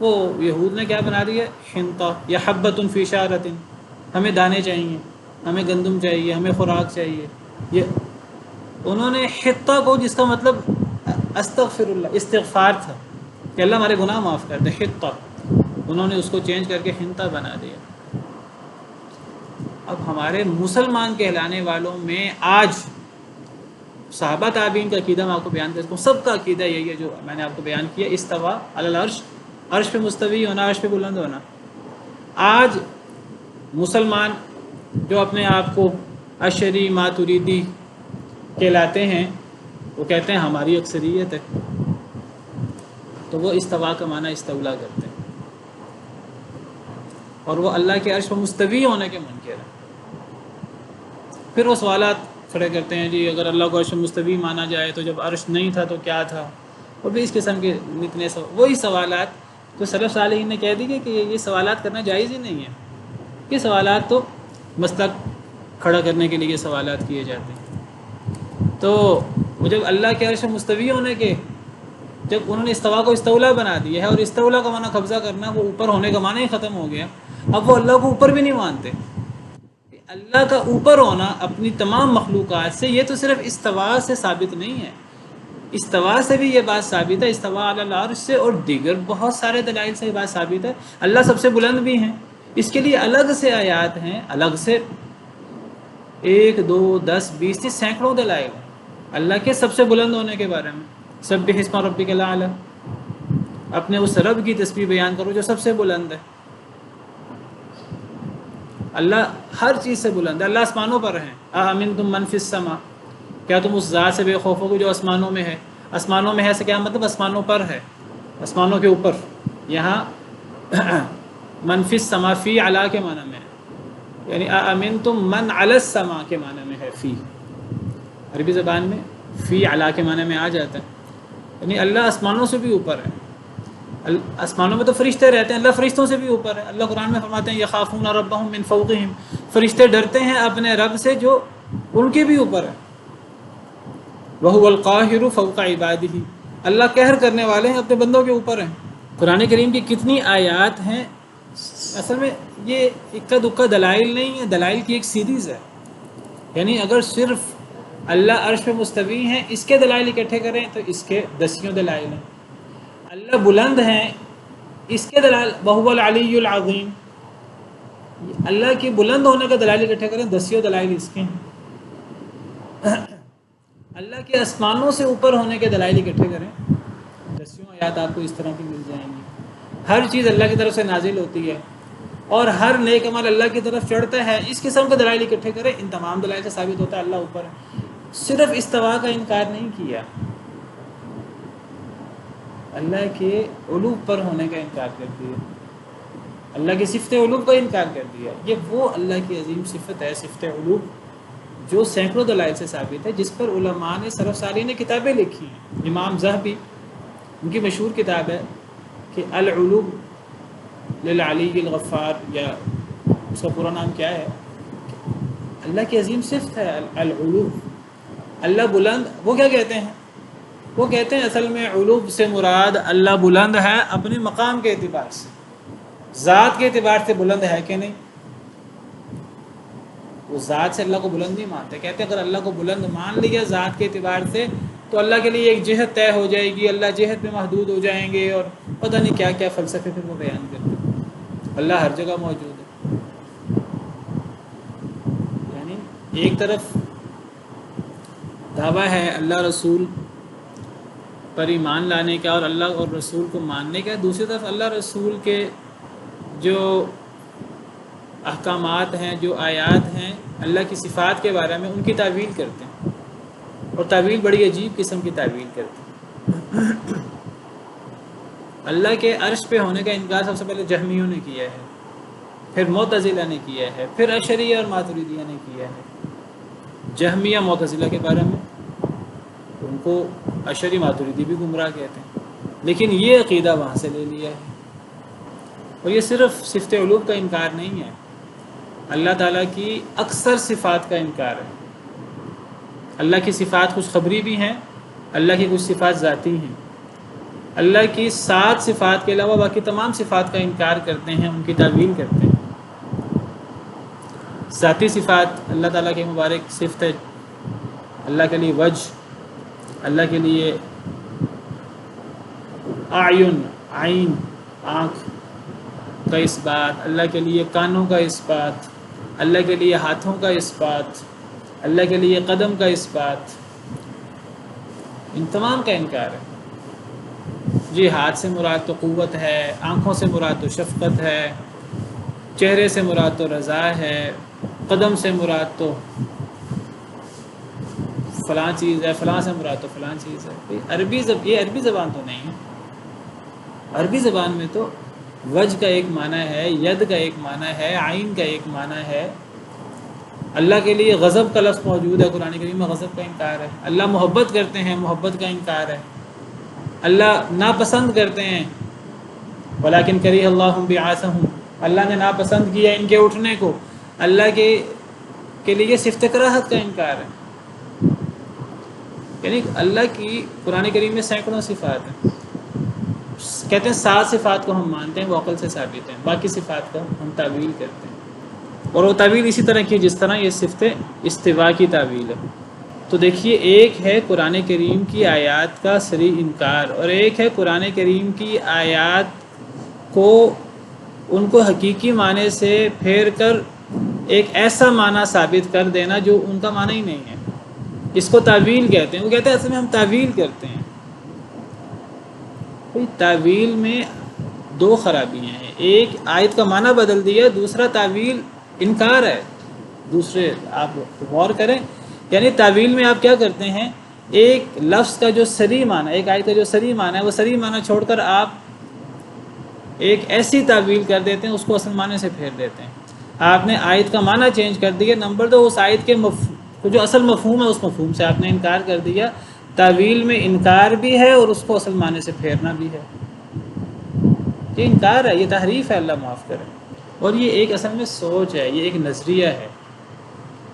وہ یہود نے کیا بنا دیا؟ حنطہ یا حبۃ فی شعرۃ. ہمیں دانے چاہیے، ہمیں گندم چاہیے، ہمیں خوراک چاہیے. یہ انہوں نے حطہ کو، جس کا مطلب استغفر اللہ استغفار تھا کہ اللہ ہمارے گناہ معاف کر دے، حطہ، انہوں نے اس کو چینج کر کے حنطہ بنا دیا. اب ہمارے مسلمان کہلانے والوں میں آج صحابہ تابعین کا عقیدہ میں آپ کو بیان کرتا ہوں، سب کا عقیدہ یہی ہے جو میں نے آپ کو بیان کیا. استوا علی العرش، عرش پہ مستوی ہونا، عرش پہ بلند ہونا. آج مسلمان جو اپنے آپ کو اشعری ماتریدی کہلاتے ہیں، وہ کہتے ہیں ہماری اکثریت ہے، تو وہ استوا کا معنی استولا کرتے ہیں، اور وہ اللہ کے عرش پہ مستوی ہونے کے منکر ہیں. پھر وہ سوالات کھڑے کرتے ہیں، جی اگر اللہ کو عرش مستوی مانا جائے تو جب عرش نہیں تھا تو کیا تھا؟ اور بھی اس قسم کے اتنے وہی سوالات جو سلف صالحین نے کہہ دی کہ یہ سوالات کرنا جائز ہی نہیں ہے. یہ سوالات تو مسلک کھڑا کرنے کے لیے یہ سوالات کیے جاتے ہیں. تو وہ جب اللہ کے عرش مستوی ہونے کے، جب انہوں نے استوا کو استولا بنا دیا ہے، اور استولا کا معنی قبضہ کرنا، وہ اوپر ہونے کا معنی ہی ختم ہو گیا. اب وہ اللہ کو اوپر بھی نہیں مانتے. اللہ کا اوپر ہونا اپنی تمام مخلوقات سے، یہ تو صرف استوا سے ثابت نہیں ہے، استوا سے بھی یہ بات ثابت ہے، استوا علی العرش سے، اور دیگر بہت سارے دلائل سے یہ بات ثابت ہے. اللہ سب سے بلند بھی ہیں، اس کے لیے الگ سے آیات ہیں، الگ سے 1 2 10 20 سینکڑوں دلائل ہیں اللہ کے سب سے بلند ہونے کے بارے میں. سبح اسم ربک الاعلی، اپنے اس رب کی تسبیح بیان کرو جو سب سے بلند ہے. اللہ ہر چیز سے بلند ہے. اللہ آسمانوں پر ہیں. اامنتم من فی السماء، کیا تم اس ذات سے بے خوف ہو جو آسمانوں میں ہے؟ آسمانوں میں ہے سے کیا مطلب؟ آسمانوں پر ہے، آسمانوں کے اوپر. یہاں من فی السماء فی علی کے معنی میں ہے. یعنی امنتم من علی السماء کے معنی میں ہے فی، عربی زبان میں فی علی کے معنی میں آ جاتا ہے، یعنی اللہ آسمانوں سے بھی اوپر ہے. آسمانوں میں تو فرشتے رہتے ہیں، اللہ فرشتوں سے بھی اوپر ہے. اللہ قرآن میں فرماتے ہیں یخافون ربہم من فوقہم، فرشتے ڈرتے ہیں اپنے رب سے جو ان کے بھی اوپر ہے. وہو القاہر فوق عبادہ، اللہ قہر کرنے والے ہیں اپنے بندوں کے اوپر ہیں. قرآن کریم کی کتنی آیات ہیں، اصل میں یہ اکا دکا دلائل نہیں ہے، دلائل کی ایک سیریز ہے. یعنی اگر صرف اللہ عرش پہ مستوی ہیں اس کے دلائل اکٹھے کریں تو اس کے دسیوں دلائل ہیں. اللہ بلند ہیں اس کے دلائل، وہو العلی العظیم، اللہ کی بلند ہونے کا دلائل اکٹھے کریں دسیوں دلائل اس کے ہیں. اللہ کے آسمانوں سے اوپر ہونے کے دلائل اکٹھے کریں دسیوں آیات آپ کو اس طرح کی مل جائیں گی. ہر چیز اللہ کی طرف سے نازل ہوتی ہے اور ہر نیک عمل اللہ کی طرف چڑھتا ہے، اس قسم کے دلائل اکٹھے کریں، ان تمام دلائل سے ثابت ہوتا ہے اللہ اوپر ہے. صرف استوا کا انکار نہیں کیا، اللہ کے علو پر ہونے کا انکار کر دیا، اللہ کی صفت علو کا انکار کر دیا. یہ وہ اللہ کی عظیم صفت ہے، صفت علو، جو سینکڑوں دلائل سے ثابت ہے، جس پر علماء نے سلف صالحین نے کتابیں لکھی ہیں. امام ذہبی ان کی مشہور کتاب ہے کہ العلو للعلی الغفار، یا اس کا پورا نام کیا ہے، اللہ کی عظیم صفت ہے العلو، اللہ بلند. وہ کیا کہتے ہیں، وہ کہتے ہیں اصل میں علو سے مراد اللہ بلند ہے اپنے مقام کے اعتبار سے، ذات کے اعتبار سے بلند ہے کہ نہیں. وہ ذات سے اللہ کو بلند نہیں مانتے، کہتے ہیں اگر اللہ کو بلند مان لیا ذات کے اعتبار سے تو اللہ کے لیے ایک جہت طے ہو جائے گی، اللہ جہت میں محدود ہو جائیں گے، اور پتہ نہیں کیا کیا فلسفے پھر وہ بیان کرتے ہیں. اللہ ہر جگہ موجود ہے. یعنی ایک طرف دعویٰ ہے اللہ رسول پر ایمان لانے کا اور اللہ اور رسول کو ماننے کا، دوسری طرف اللہ رسول کے جو احکامات ہیں، جو آیات ہیں اللہ کی صفات کے بارے میں، ان کی تعویل کرتے ہیں، اور تعویل بڑی عجیب قسم کی تعویل کرتے ہیں. اللہ کے عرش پہ ہونے کا انکار سب سے پہلے جہمیوں نے کیا ہے، پھر معتزلہ نے کیا ہے، پھر اشعریہ اور ماتریدیہ نے کیا ہے. جہمیہ معتزلہ کے بارے میں ان کو اشعری ماتریدی بھی گمراہ کہتے ہیں، لیکن یہ عقیدہ وہاں سے لے لیا ہے. اور یہ صرف صفت علو کا انکار نہیں ہے، اللہ تعالیٰ کی اکثر صفات کا انکار ہے. اللہ کی صفات خوشخبری بھی ہیں، اللہ کی کچھ صفات ذاتی ہیں. اللہ کی 7 صفات کے علاوہ باقی تمام صفات کا انکار کرتے ہیں، ان کی تعویل کرتے ہیں. ذاتی صفات اللہ تعالیٰ کی مبارک صفت ہے، اللہ کے لیے وجہ، اللہ کے لیے اعین، عین، آنکھ کا اس بات، اللہ کے لیے کانوں کا اس بات، اللہ کے لیے ہاتھوں کا اس بات، اللہ کے لیے قدم کا اس بات، ان تمام کا انکار ہے. جی ہاتھ سے مراد تو قوت ہے، آنکھوں سے مراد تو شفقت ہے، چہرے سے مراد تو رضا ہے، قدم سے مراد تو فلاں چیز ہے، فلاں سے مراد تو فلاں چیز ہے. یہ عربی زبان تو نہیں ہے. عربی زبان میں تو وجہ کا ایک معنی ہے، ید کا ایک معنی ہے، عین کا ایک معنی ہے. اللہ کے لیے غضب کا لفظ موجود ہے، قرآن کریم میں غضب کا انکار ہے. اللہ محبت کرتے ہیں، محبت کا انکار ہے. اللہ ناپسند کرتے ہیں، ولیکن کرہ اللہ بعاثہم، اللہ نے ناپسند کیا ان کے اٹھنے کو. اللہ کے لیے صفت کراہت کا انکار ہے. یعنی اللہ کی قرآن کریم میں سینکڑوں صفات ہیں. کہتے ہیں 7 صفات کو ہم مانتے ہیں، وہ عقل سے ثابت ہیں، باقی صفات کا ہم تعویل کرتے ہیں. اور وہ تعویل اسی طرح کی جس طرح یہ صفت استوا کی تعویل ہے. تو دیکھیے، ایک ہے قرآن کریم کی آیات کا صریح انکار، اور ایک ہے قرآن کریم کی آیات کو ان کو حقیقی معنی سے پھیر کر ایک ایسا معنی ثابت کر دینا جو ان کا معنی ہی نہیں ہے. اس کو تعویل کہتے ہیں. وہ کہتے ہیں اصل میں ہم تعویل کرتے ہیں. تعویل میں 2 خرابیاں ہیں، ایک آیت کا معنی بدل دیا، دوسرا تعویل انکار ہے. دوسرے آپ غور کریں، یعنی تعویل میں آپ کیا کرتے ہیں، ایک لفظ کا جو صریح معنی، ایک آیت کا جو صریح معنی ہے، وہ صریح معنی چھوڑ کر آپ ایک ایسی تعویل کر دیتے ہیں، اس کو اصل معنی سے پھیر دیتے ہیں. آپ نے آیت کا معنی چینج کر دیا، نمبر دو اس آیت کے جو اصل مفہوم ہے اس مفہوم سے آپ نے انکار کر دیا۔ تعویل میں انکار بھی ہے اور اس کو اصل معنی سے پھیرنا بھی ہے، یہ انکار ہے، یہ تحریف ہے، اللہ معاف کرے۔ اور یہ ایک اصل میں سوچ ہے، یہ ایک نظریہ ہے،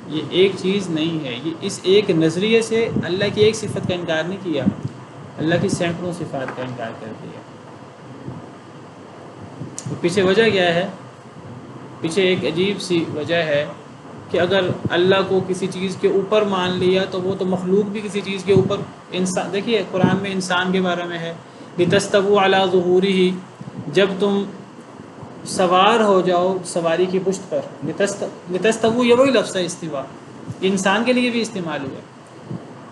یہ ایک چیز نہیں ہے۔ یہ اس ایک نظریے سے اللہ کی ایک صفت کا انکار نہیں کیا، اللہ کی سینکڑوں صفات کا انکار کر دیا۔ تو پیچھے وجہ کیا ہے؟ پیچھے ایک عجیب سی وجہ ہے کہ اگر اللہ کو کسی چیز کے اوپر مان لیا تو وہ تو مخلوق بھی کسی چیز کے اوپر، انسان دیکھیے قرآن میں انسان کے بارے میں ہے لِتَسْتَوُوا عَلَىٰ ظُهُورِهِ، جب تم سوار ہو جاؤ سواری کی پشت پر، لِتَسْتَوُوا یہ وہی لفظ ہے استوا، انسان کے لیے بھی استعمال ہوا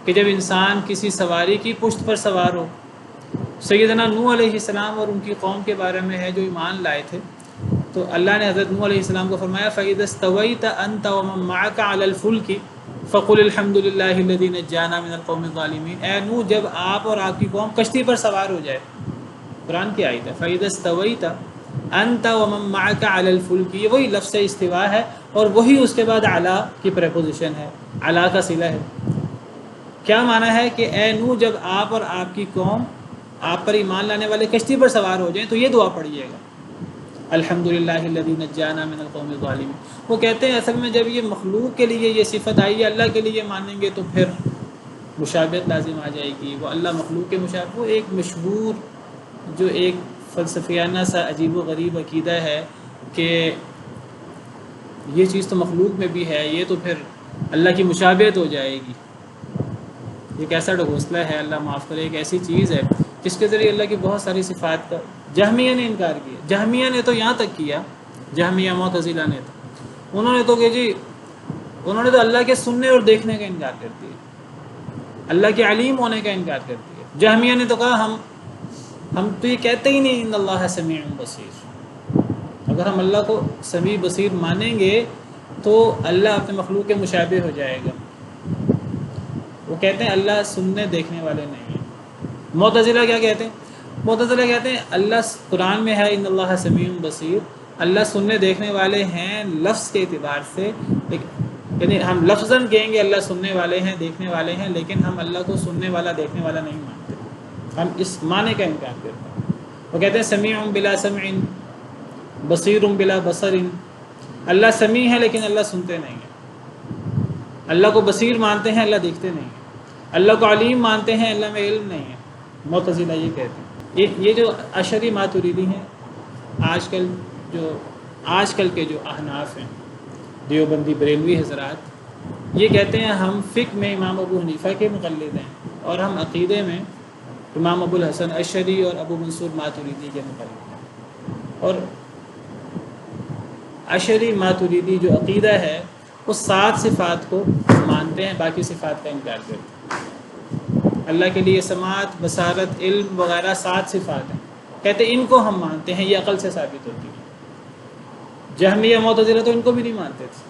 کہ جب انسان کسی سواری کی پشت پر سوار ہو۔ سیدنا نوح علیہ السلام اور ان کی قوم کے بارے میں ہے جو ایمان لائے تھے، تو اللہ نے حضرت نوح علیہ السلام کو فرمایا فَإِذَا اسْتَوَيْتَ أَنْتَ وَمَن مَّعَكَ عَلَى الْفُلْكِ فَقُلِ الْحَمْدُ لِلَّهِ الَّذِي نَجَّانَا مِنَ الْقَوْمِ الظَّالِمِينَ۔ اے نوح جب آپ اور آپ کی قوم کشتی پر سوار ہو جائے، قرآن کی آیت ہے فَإِذَا اسْتَوَيْتَ أَنْتَ وَمَن مَّعَكَ عَلَى الْفُلْكِ، یہ وہی لفظ استوا ہے اور وہی اس کے بعد علی کی پریپوزیشن ہے، علی کا صلہ ہے۔ کیا معنی ہے کہ اے نوح جب آپ اور آپ کی قوم، آپ پر ایمان لانے والے کشتی پر سوار ہو جائیں تو یہ دعا پڑھیے گا الحمدللہ الذی نجانا من القوم الظالمین۔ وہ کہتے ہیں اصل میں جب یہ مخلوق کے لیے یہ صفت آئی ہے اللہ کے لیے مانیں گے تو پھر مشابہت لازم آ جائے گی، وہ اللہ مخلوق کے مشابہ۔ وہ ایک مشہور جو ایک فلسفیانہ سا عجیب و غریب عقیدہ ہے کہ یہ چیز تو مخلوق میں بھی ہے، یہ تو پھر اللہ کی مشابہت ہو جائے گی۔ ایک ایسا ڈھکوسلا ہے، اللہ معاف کرے، ایک ایسی چیز ہے جس کے ذریعے اللہ کی بہت ساری صفات کا جہمیہ نے انکار کیا۔ جہمیہ نے تو یہاں تک کیا، جہمیہ معتزلہ نے تو انہوں نے تو کہ جی انہوں نے تو اللہ کے سننے اور دیکھنے کا انکار کر دیا، اللہ کے علیم ہونے کا انکار کر دیا۔ جہمیہ نے تو کہا ہم تو یہ کہتے ہی نہیں ان اللہ سمیع بصیر۔ اگر ہم اللہ کو سمیع بصیر مانیں گے تو اللہ اپنے مخلوق کے مشابہ ہو جائے گا۔ وہ کہتے ہیں اللہ سننے دیکھنے والے نہیں ہیں۔ معتزلہ کیا کہتے ہیں؟ معتزلہ کہتے ہیں اللہ قرآن میں ہے ان اللہ سمیع بصیر، اللہ سننے دیکھنے والے ہیں لفظ کے اعتبار سے، یعنی ہم لفظاً کہیں گے اللہ سننے والے ہیں دیکھنے والے ہیں، لیکن ہم اللہ کو سننے والا دیکھنے والا نہیں مانتے، ہم اس معنی کا انکار کرتے ہیں۔ وہ کہتے ہیں سمیع بلا سمع بصیر بلا بصر، اللہ سمیع ہے لیکن اللہ سنتے نہیں ہیں، اللہ کو بصیر مانتے ہیں اللہ دیکھتے نہیں ہیں، اللہ کو علیم مانتے ہیں اللہ میں علم نہیں ہے۔ معتزلہ یہ کہتے ہیں۔ یہ جو اشعری ماتریدی ہیں، آج کل کے جو احناف ہیں، دیوبندی بریلوی حضرات، یہ کہتے ہیں ہم فقہ میں امام ابو حنیفہ کے مقلد ہیں اور ہم عقیدے میں امام ابو الحسن اشعری اور ابو منصور ماتریدی کے مقلد ہیں۔ اور اشعری ماتریدی جو عقیدہ ہے وہ 7 صفات کو مانتے ہیں، باقی صفات کا انکار کرتے ہیں۔ اللہ کے لیے سماعت، بصارت، علم وغیرہ 7 صفات ہیں، کہتے ہیں ان کو ہم مانتے ہیں، یہ عقل سے ثابت ہوتی ہے۔ جہمیہ معتزلہ تو ان کو بھی نہیں مانتے تھے،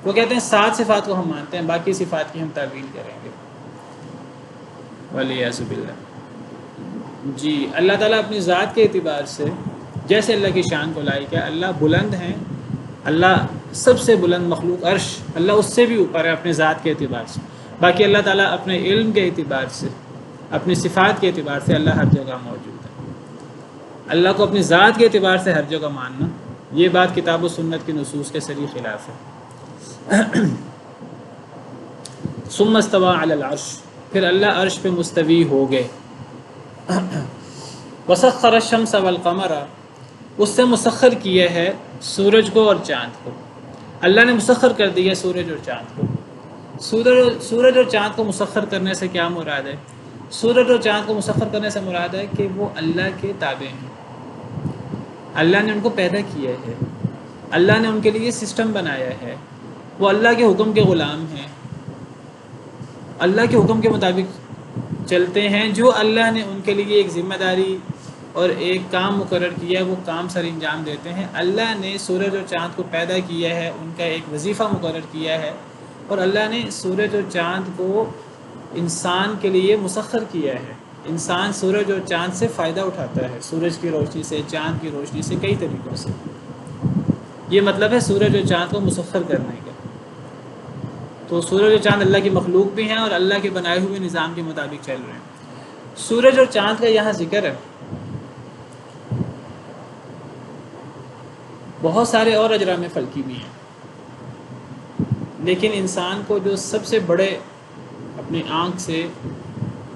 وہ کہتے ہیں 7 صفات کو ہم مانتے ہیں، باقی صفات کی ہم تعویل کریں گے، والعیاذ باللہ۔ جی اللہ تعالیٰ اپنی ذات کے اعتبار سے جیسے اللہ کی شان کو لائق ہے، اللہ بلند ہیں، اللہ سب سے بلند مخلوق عرش، اللہ اس سے بھی اوپر ہے اپنے ذات کے اعتبار سے۔ باقی اللہ تعالیٰ اپنے علم کے اعتبار سے، اپنی صفات کے اعتبار سے اللہ ہر جگہ موجود ہے۔ اللہ کو اپنی ذات کے اعتبار سے ہر جگہ ماننا، یہ بات کتاب و سنت کی نصوص کے صریح خلاف ہے۔ ثم استوى علی العرش، پھر اللہ عرش پہ مستوی ہو گئے۔ وسخر الشمس والقمر، اس سے مسخر کیا ہے سورج کو اور چاند کو۔ اللہ نے مسخر کر دیا سورج اور چاند کو۔ سورج اور چاند کو مسخر کرنے سے کیا مراد ہے؟ سورج اور چاند کو مسخر کرنے سے مراد ہے کہ وہ اللہ کے تابع ہیں، اللہ نے ان کو پیدا کیا ہے، اللہ نے ان کے لیے سسٹم بنایا ہے، وہ اللہ کے حکم کے غلام ہیں، اللہ کے حکم کے مطابق چلتے ہیں، جو اللہ نے ان کے لیے ایک ذمہ داری اور ایک کام مقرر کیا ہے وہ کام سر انجام دیتے ہیں۔ اللہ نے سورج اور چاند کو پیدا کیا ہے، ان کا ایک وظیفہ مقرر کیا ہے، اور اللہ نے سورج اور چاند کو انسان کے لیے مسخر کیا ہے۔ انسان سورج اور چاند سے فائدہ اٹھاتا ہے، سورج کی روشنی سے، چاند کی روشنی سے، کئی طریقوں سے۔ یہ مطلب ہے سورج اور چاند کو مسخر کرنے کا۔ تو سورج اور چاند اللہ کی مخلوق بھی ہیں اور اللہ کے بنائے ہوئے نظام کے مطابق چل رہے ہیں۔ سورج اور چاند کا یہاں ذکر ہے، بہت سارے اور اجرام فلکی بھی ہیں، لیکن انسان کو جو سب سے بڑے اپنی آنکھ سے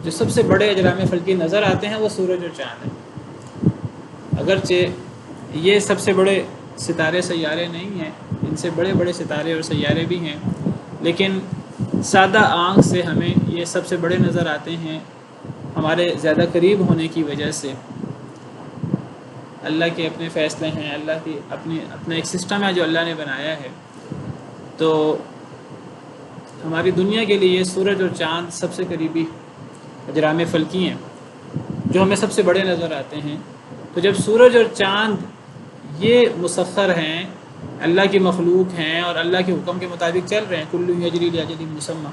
جو سب سے بڑے اجرام فلکی نظر آتے ہیں وہ سورج اور چاند ہیں۔ اگرچہ یہ سب سے بڑے ستارے سیارے نہیں ہیں، ان سے بڑے بڑے ستارے اور سیارے بھی ہیں، لیکن سادہ آنکھ سے ہمیں یہ سب سے بڑے نظر آتے ہیں ہمارے زیادہ قریب ہونے کی وجہ سے۔ اللہ کے اپنے فیصلے ہیں، اللہ کی اپنا ایک سسٹم ہے جو اللہ نے بنایا ہے۔ تو ہماری دنیا کے لیے سورج اور چاند سب سے قریبی اجرام فلکی ہیں جو ہمیں سب سے بڑے نظر آتے ہیں۔ تو جب سورج اور چاند یہ مسخر ہیں، اللہ کی مخلوق ہیں اور اللہ کے حکم کے مطابق چل رہے ہیں، کل یجری لاجل مسمى،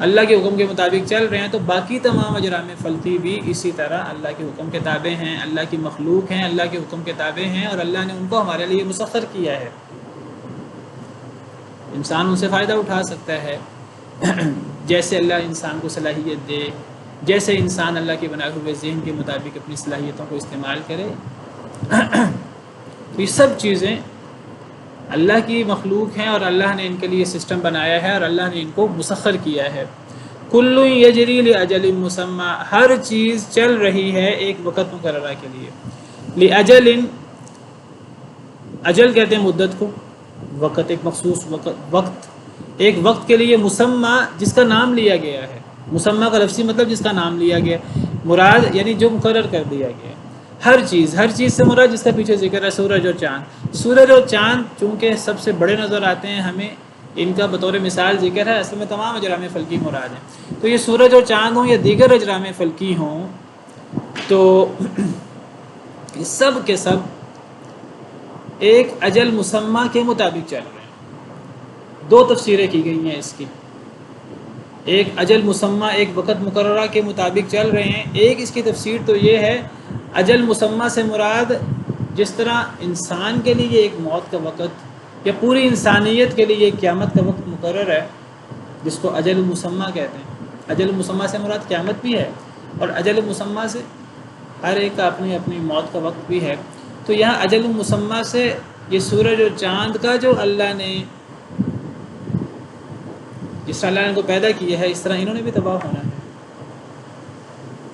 اللہ کے حکم کے مطابق چل رہے ہیں، تو باقی تمام اجرام فلکی بھی اسی طرح اللہ کے حکم کے تابع ہیں، اللہ کی مخلوق ہیں، اللہ کے حکم کے تابع ہیں، اور اللہ نے ان کو ہمارے لیے مسخر کیا ہے۔ انسان ان سے فائدہ اٹھا سکتا ہے جیسے اللہ انسان کو صلاحیت دے، جیسے انسان اللہ کے بنائے ہوئے ذہن کے مطابق اپنی صلاحیتوں کو استعمال کرے۔ تو یہ سب چیزیں اللہ کی مخلوق ہیں اور اللہ نے ان کے لیے سسٹم بنایا ہے اور اللہ نے ان کو مسخر کیا ہے۔ کل یجری لاجل مسمى، ہر چیز چل رہی ہے ایک وقت مقررہ کے لیے۔ لاجل، اجل کہتے ہیں مدت کو، وقت ایک مخصوص وقت، ایک وقت کے لیے، مسمى جس کا نام لیا گیا ہے، مسمى کا لفظی مطلب جس کا نام لیا گیا، مراد یعنی جو مقرر کر دیا گیا۔ ہر چیز سے مراد جس کا پیچھے ذکر ہے سورج اور چاند۔ سورج اور چاند چونکہ سب سے بڑے نظر آتے ہیں ہمیں، ان کا بطور مثال ذکر ہے، اصل میں تمام اجرام فلکی مراد ہیں۔ تو یہ سورج اور چاند ہوں یا دیگر اجرام فلکی ہوں، تو یہ سب کے سب ایک اجل مسمى کے مطابق چل رہے ہیں۔ دو تفسیریں کی گئی ہیں اس کی، ایک اجل مسمى ایک وقت مقررہ کے مطابق چل رہے ہیں، ایک اس کی تفسیر تو یہ ہے اجل مسمى سے مراد جس طرح انسان کے لیے ایک موت کا وقت یا پوری انسانیت کے لیے ایک قیامت کا وقت مقرر ہے جس کو اجل مسمى کہتے ہیں۔ اجل مسمى سے مراد قیامت بھی ہے اور اجل مسمى سے ہر ایک کا اپنی اپنی موت کا وقت بھی ہے۔ تو یہاں اجل مسمى سے یہ سورج اور چاند کا جو اللہ نے، جس طرح اللہ نے ان کو پیدا کیا ہے اس طرح انہوں نے بھی تباہ ہونا ہے۔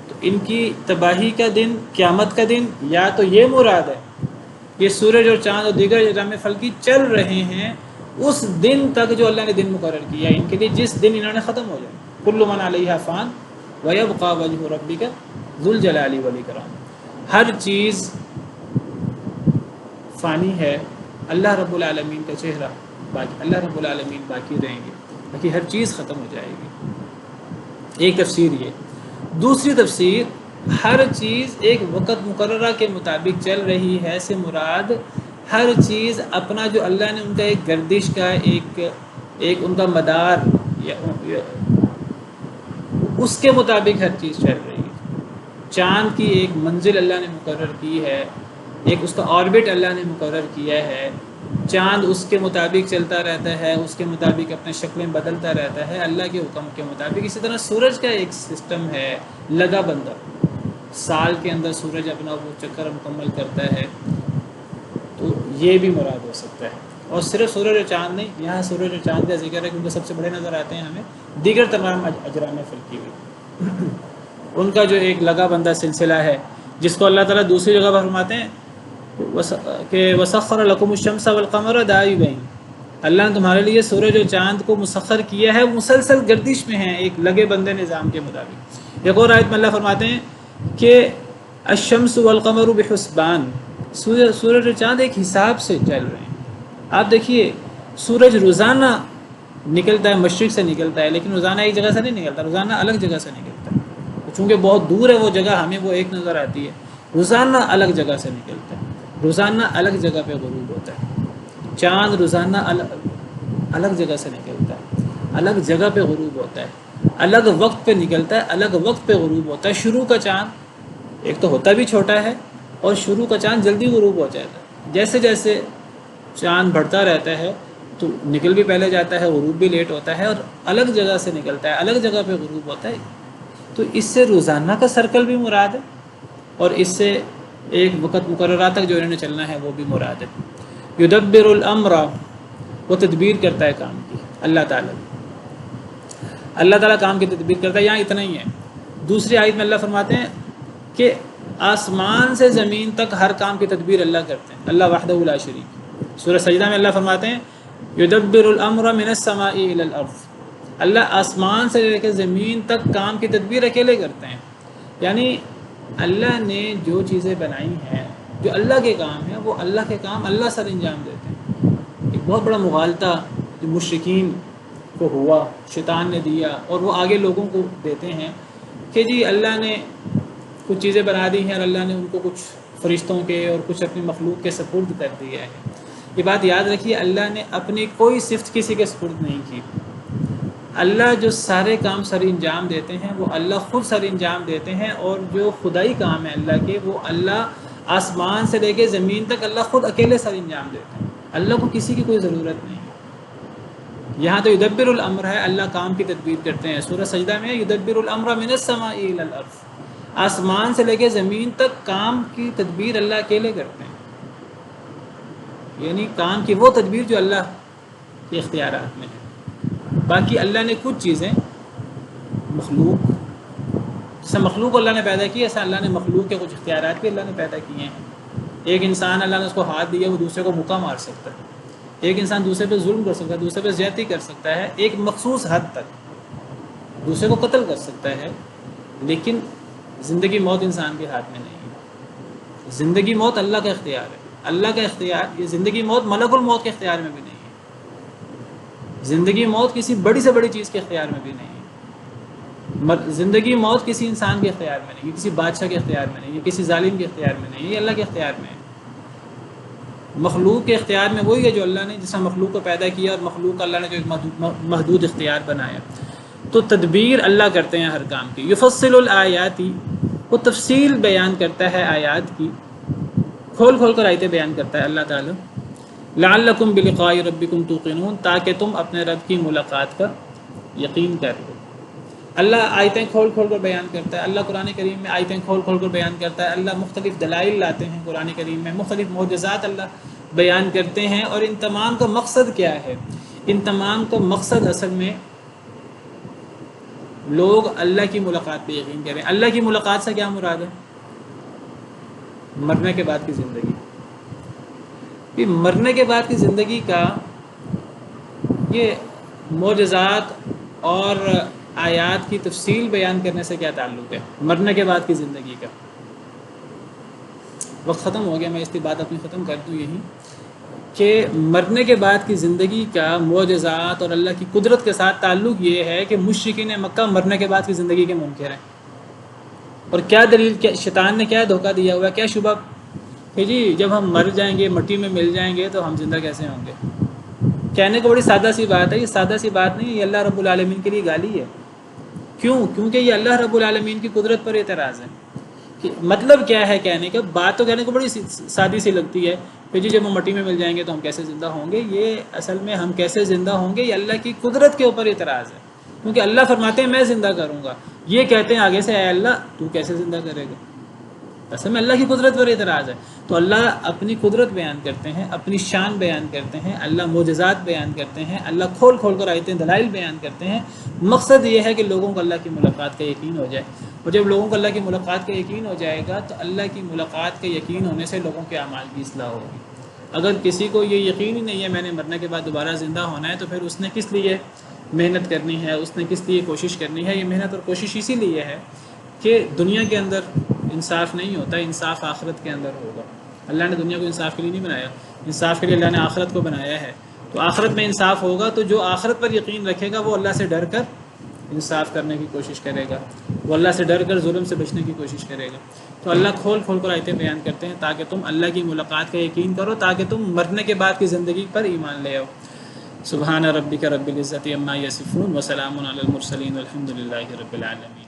تو ان کی تباہی کا دن، قیامت کا دن، یا تو یہ مراد ہے یہ سورج اور چاند اور دیگر اجرام فلکی چل رہے ہیں اس دن تک جو اللہ نے دن مقرر کیا ان کے لیے، جس دن انہوں نے ختم ہو جائے۔ کل من علیہا فان ویبقى وجہ ربک ذو الجلال والاکرام، ہر چیز فانی ہے، اللہ رب العالمین کا چہرہ باقی، اللہ رب العالمین باقی رہیں گے، باقی ہر چیز ختم ہو جائے گی۔ ایک تفسیر یہ۔ دوسری تفسیر، ہر چیز ایک وقت مقررہ کے مطابق چل رہی ہے سے مراد ہر چیز اپنا جو اللہ نے ان کا ایک گردش کا ایک ان کا مدار یا اس کے مطابق ہر چیز چل رہی ہے۔ چاند کی ایک منزل اللہ نے مقرر کی ہے، ایک اس کا آربٹ اللہ نے مقرر کیا ہے، چاند اس کے مطابق چلتا رہتا ہے، اس کے مطابق اپنے شکلیں بدلتا رہتا ہے اللہ کے حکم کے مطابق۔ اسی طرح سورج کا ایک سسٹم ہے لگا بندہ، سال کے اندر سورج اپنا وہ چکر مکمل کرتا ہے، تو یہ بھی مراد ہو سکتا ہے۔ اور صرف سورج اور چاند نہیں، یہاں سورج اور چاند کا ذکر ہے کیونکہ سب سے بڑے نظر آتے ہیں ہمیں، دیگر تمام اجرام فلکی بھی ان کا جو ایک لگا بندہ سلسلہ ہے جس کو اللہ تعالیٰ دوسری جگہ پر فرماتے ہیں کہ وسخر لکم الشمس والقمر دائبین، اللہ نے تمہارے لیے سورج اور چاند کو مسخر کیا ہے، مسلسل گردش میں ہیں ایک لگے بندے نظام کے مطابق۔ ایک اور آیت میں اللہ فرماتے ہیں کہ الشمس والقمر بحسبان، سورج اور چاند ایک حساب سے چل رہے ہیں۔ آپ دیکھیے سورج روزانہ نکلتا ہے، مشرق سے نکلتا ہے، لیکن روزانہ ایک جگہ سے نہیں نکلتا، روزانہ الگ جگہ سے نکلتا ہے، چونکہ بہت دور ہے وہ جگہ، ہمیں وہ ایک نظر آتی ہے، روزانہ الگ جگہ سے نکلتا ہے، روزانہ الگ جگہ پہ غروب ہوتا ہے۔ چاند روزانہ الگ جگہ سے نکلتا ہے، الگ جگہ پہ غروب ہوتا ہے، الگ وقت پہ نکلتا ہے، الگ وقت پہ غروب ہوتا ہے۔ شروع کا چاند ایک تو ہوتا بھی چھوٹا ہے اور شروع کا چاند جلدی غروب ہو جاتا ہے، جیسے جیسے چاند بڑھتا رہتا ہے تو نکل بھی پہلے جاتا ہے، غروب بھی لیٹ ہوتا ہے، اور الگ جگہ سے نکلتا ہے، الگ جگہ پہ غروب ہوتا ہے. تو اس سے روزانہ کا سرکل بھی مراد ہے، اور اس سے ایک وقت مقررہ تک جو انہوں نے چلنا ہے وہ بھی مراد ہے. یدبر الامر، وہ تدبیر کرتا ہے کام کی. اللہ تعالیٰ کام کی تدبیر کرتا ہے. یہاں اتنا ہی ہے. دوسری آیت میں اللہ فرماتے ہیں کہ آسمان سے زمین تک ہر کام کی تدبیر اللہ کرتے ہیں، اللہ وحدہ لا شریک. سورہ سجدہ میں اللہ فرماتے ہیں یدبر الامر من السماء الى الارض، اللہ آسمان سے لے کے زمین تک کام کی تدبیر اکیلے کرتے ہیں. یعنی اللہ نے جو چیزیں بنائی ہیں، جو اللہ کے کام ہیں، وہ اللہ کے کام اللہ سر انجام دیتے ہیں. ایک بہت بڑا مغالطہ جو مشرکین کو ہوا، شیطان نے دیا، اور وہ آگے لوگوں کو دیتے ہیں کہ جی اللہ نے کچھ چیزیں بنا دی ہیں اور اللہ نے ان کو کچھ فرشتوں کے اور کچھ اپنی مخلوق کے سپرد کر دیا ہے. یہ بات یاد رکھیے، اللہ نے اپنی کوئی صفت کسی کے سپرد نہیں کی. اللہ جو سارے کام سر انجام دیتے ہیں وہ اللہ خود سر انجام دیتے ہیں، اور جو خدائی کام ہے اللہ کے وہ اللہ آسمان سے لے کے زمین تک اللہ خود اکیلے سر انجام دیتے ہیں. اللہ کو کسی کی کوئی ضرورت نہیں. یہاں تو یدبر الامر ہے، اللہ کام کی تدبیر کرتے ہیں. سورہ سجدہ میں یدبر الامر من السماء الى الارض، آسمان سے لے کے زمین تک کام کی تدبیر اللہ اکیلے کرتے ہیں. یعنی کام کی وہ تدبیر جو اللہ کے اختیارات میں ہے. باقی اللہ نے کچھ چیزیں مخلوق، جیسے مخلوق اللہ نے پیدا کی، ایسا اللہ نے مخلوق کے کچھ اختیارات بھی اللہ نے پیدا کیے ہیں. ایک انسان اللہ نے اس کو ہاتھ دیا، وہ دوسرے کو مکہ مار سکتا ہے. ایک انسان دوسرے پہ ظلم کر سکتا ہے، دوسرے پہ زیادتی کر سکتا ہے، ایک مخصوص حد تک دوسرے کو قتل کر سکتا ہے. لیکن زندگی موت انسان کے ہاتھ میں نہیں ہے. زندگی موت اللہ کا اختیار ہے، اللہ کا اختیار. یہ زندگی موت ملک الموت کے اختیار میں بھی نہیں ہے. زندگی موت کسی بڑی سے بڑی چیز کے اختیار میں بھی نہیں ہے. زندگی موت کسی انسان کے اختیار میں نہیں ہے، کسی بادشاہ کے اختیار میں نہیں ہے، کسی ظالم کے اختیار میں نہیں ہے. یہ اللہ کے اختیار میں ہے. مخلوق کے اختیار میں وہی ہے جو اللہ نے جیسا مخلوق کو پیدا کیا، اور مخلوق اللہ نے جو ایک محدود اختیار بنایا. تو تدبیر اللہ کرتے ہیں ہر کام کی. یفصل الآیات، وہ تفصیل بیان کرتا ہے آیات کی، کھول کھول کر آیتیں بیان کرتا ہے اللہ تعالیٰ. لعلکم بلقاء ربکم توقنون، تاکہ تم اپنے رب کی ملاقات کا یقین کر لو. اللہ آیتیں کھول کھول کر بیان کرتا ہے. اللہ قرآن کریم میں آیتیں کھول کھول کر بیان کرتا ہے. اللہ مختلف دلائل لاتے ہیں قرآن کریم میں، مختلف معجزات اللہ بیان کرتے ہیں. اور ان تمام کا مقصد کیا ہے؟ ان تمام کا مقصد اصل میں لوگ اللہ کی ملاقات پہ یقین کریں. اللہ کی ملاقات سے کیا مراد ہے؟ مرنے کے بعد کی زندگی. مرنے کے بعد کی زندگی کا یہ معجزات اور آیات کی تفصیل بیان کرنے سے کیا تعلق ہے؟ مرنے کے بعد کی زندگی کا. وقت ختم ہو گیا، میں اس کی بات اپنی ختم کر دوں یہی کہ مرنے کے بعد کی زندگی کا معجزات اور اللہ کی قدرت کے ساتھ تعلق یہ ہے کہ مشرکین مکہ مرنے کے بعد کی زندگی کے منکر ہیں. اور کیا دلیل، کیا شیطان نے کیا دھوکہ دیا ہوا، کیا شبہ کہ جی جب ہم مر جائیں گے، مٹی میں مل جائیں گے تو ہم زندہ کیسے ہوں گے. کہنے کو بڑی سادہ سی بات ہے. یہ سادہ سی بات نہیں ہے، یہ اللہ رب العالمین کے لیے گالی ہے. کیوں؟ کیونکہ یہ اللہ رب العالمین کی قدرت پر اعتراض ہے. کہ مطلب کیا ہے کہنے کا؟ بات تو کہنے کو بڑی سادی سی لگتی ہے کہ جی جب ہم مٹی میں مل جائیں گے تو ہم کیسے زندہ ہوں گے. یہ اصل میں ہم کیسے زندہ ہوں گے یہ اللہ کی قدرت کے اوپر اعتراض ہے. کیونکہ اللہ فرماتے ہیں میں زندہ کروں گا، یہ کہتے ہیں آگے سے اے اللہ تو کیسے زندہ کرے گا. اصل میں اللہ کی قدرت پر اعتراض ہے. تو اللہ اپنی قدرت بیان کرتے ہیں، اپنی شان بیان کرتے ہیں، اللہ معجزات بیان کرتے ہیں، اللہ کھول کھول کر آیتیں دلائل بیان کرتے ہیں. مقصد یہ ہے کہ لوگوں کو اللہ کی ملاقات کا یقین ہو جائے. اور جب لوگوں کو اللہ کی ملاقات کا یقین ہو جائے گا تو اللہ کی ملاقات کے یقین ہونے سے لوگوں کے اعمال کی اصلاح ہوگی. اگر کسی کو یہ یقین ہی نہیں ہے میں نے مرنے کے بعد دوبارہ زندہ ہونا ہے تو پھر اس نے کس لیے محنت کرنی ہے، اس نے کس لیے کوشش کرنی ہے. یہ محنت اور کوشش اسی لیے ہے کہ دنیا کے اندر انصاف نہیں ہوتا، انصاف آخرت کے اندر ہوگا. اللہ نے دنیا کو انصاف کے لیے نہیں بنایا، انصاف کے لیے اللہ نے آخرت کو بنایا ہے. تو آخرت میں انصاف ہوگا تو جو آخرت پر یقین رکھے گا وہ اللہ سے ڈر کر انصاف کرنے کی کوشش کرے گا، وہ اللہ سے ڈر کر ظلم سے بچنے کی کوشش کرے گا. تو اللہ کھول کھول کر آیتیں بیان کرتے ہیں تاکہ تم اللہ کی ملاقات کا یقین کرو، تاکہ تم مرنے کے بعد کی زندگی پر ایمان لے آؤ. سبحان ربک رب العزت عما یصفون وسلام علی المرسلین والحمد للہ رب العالمین.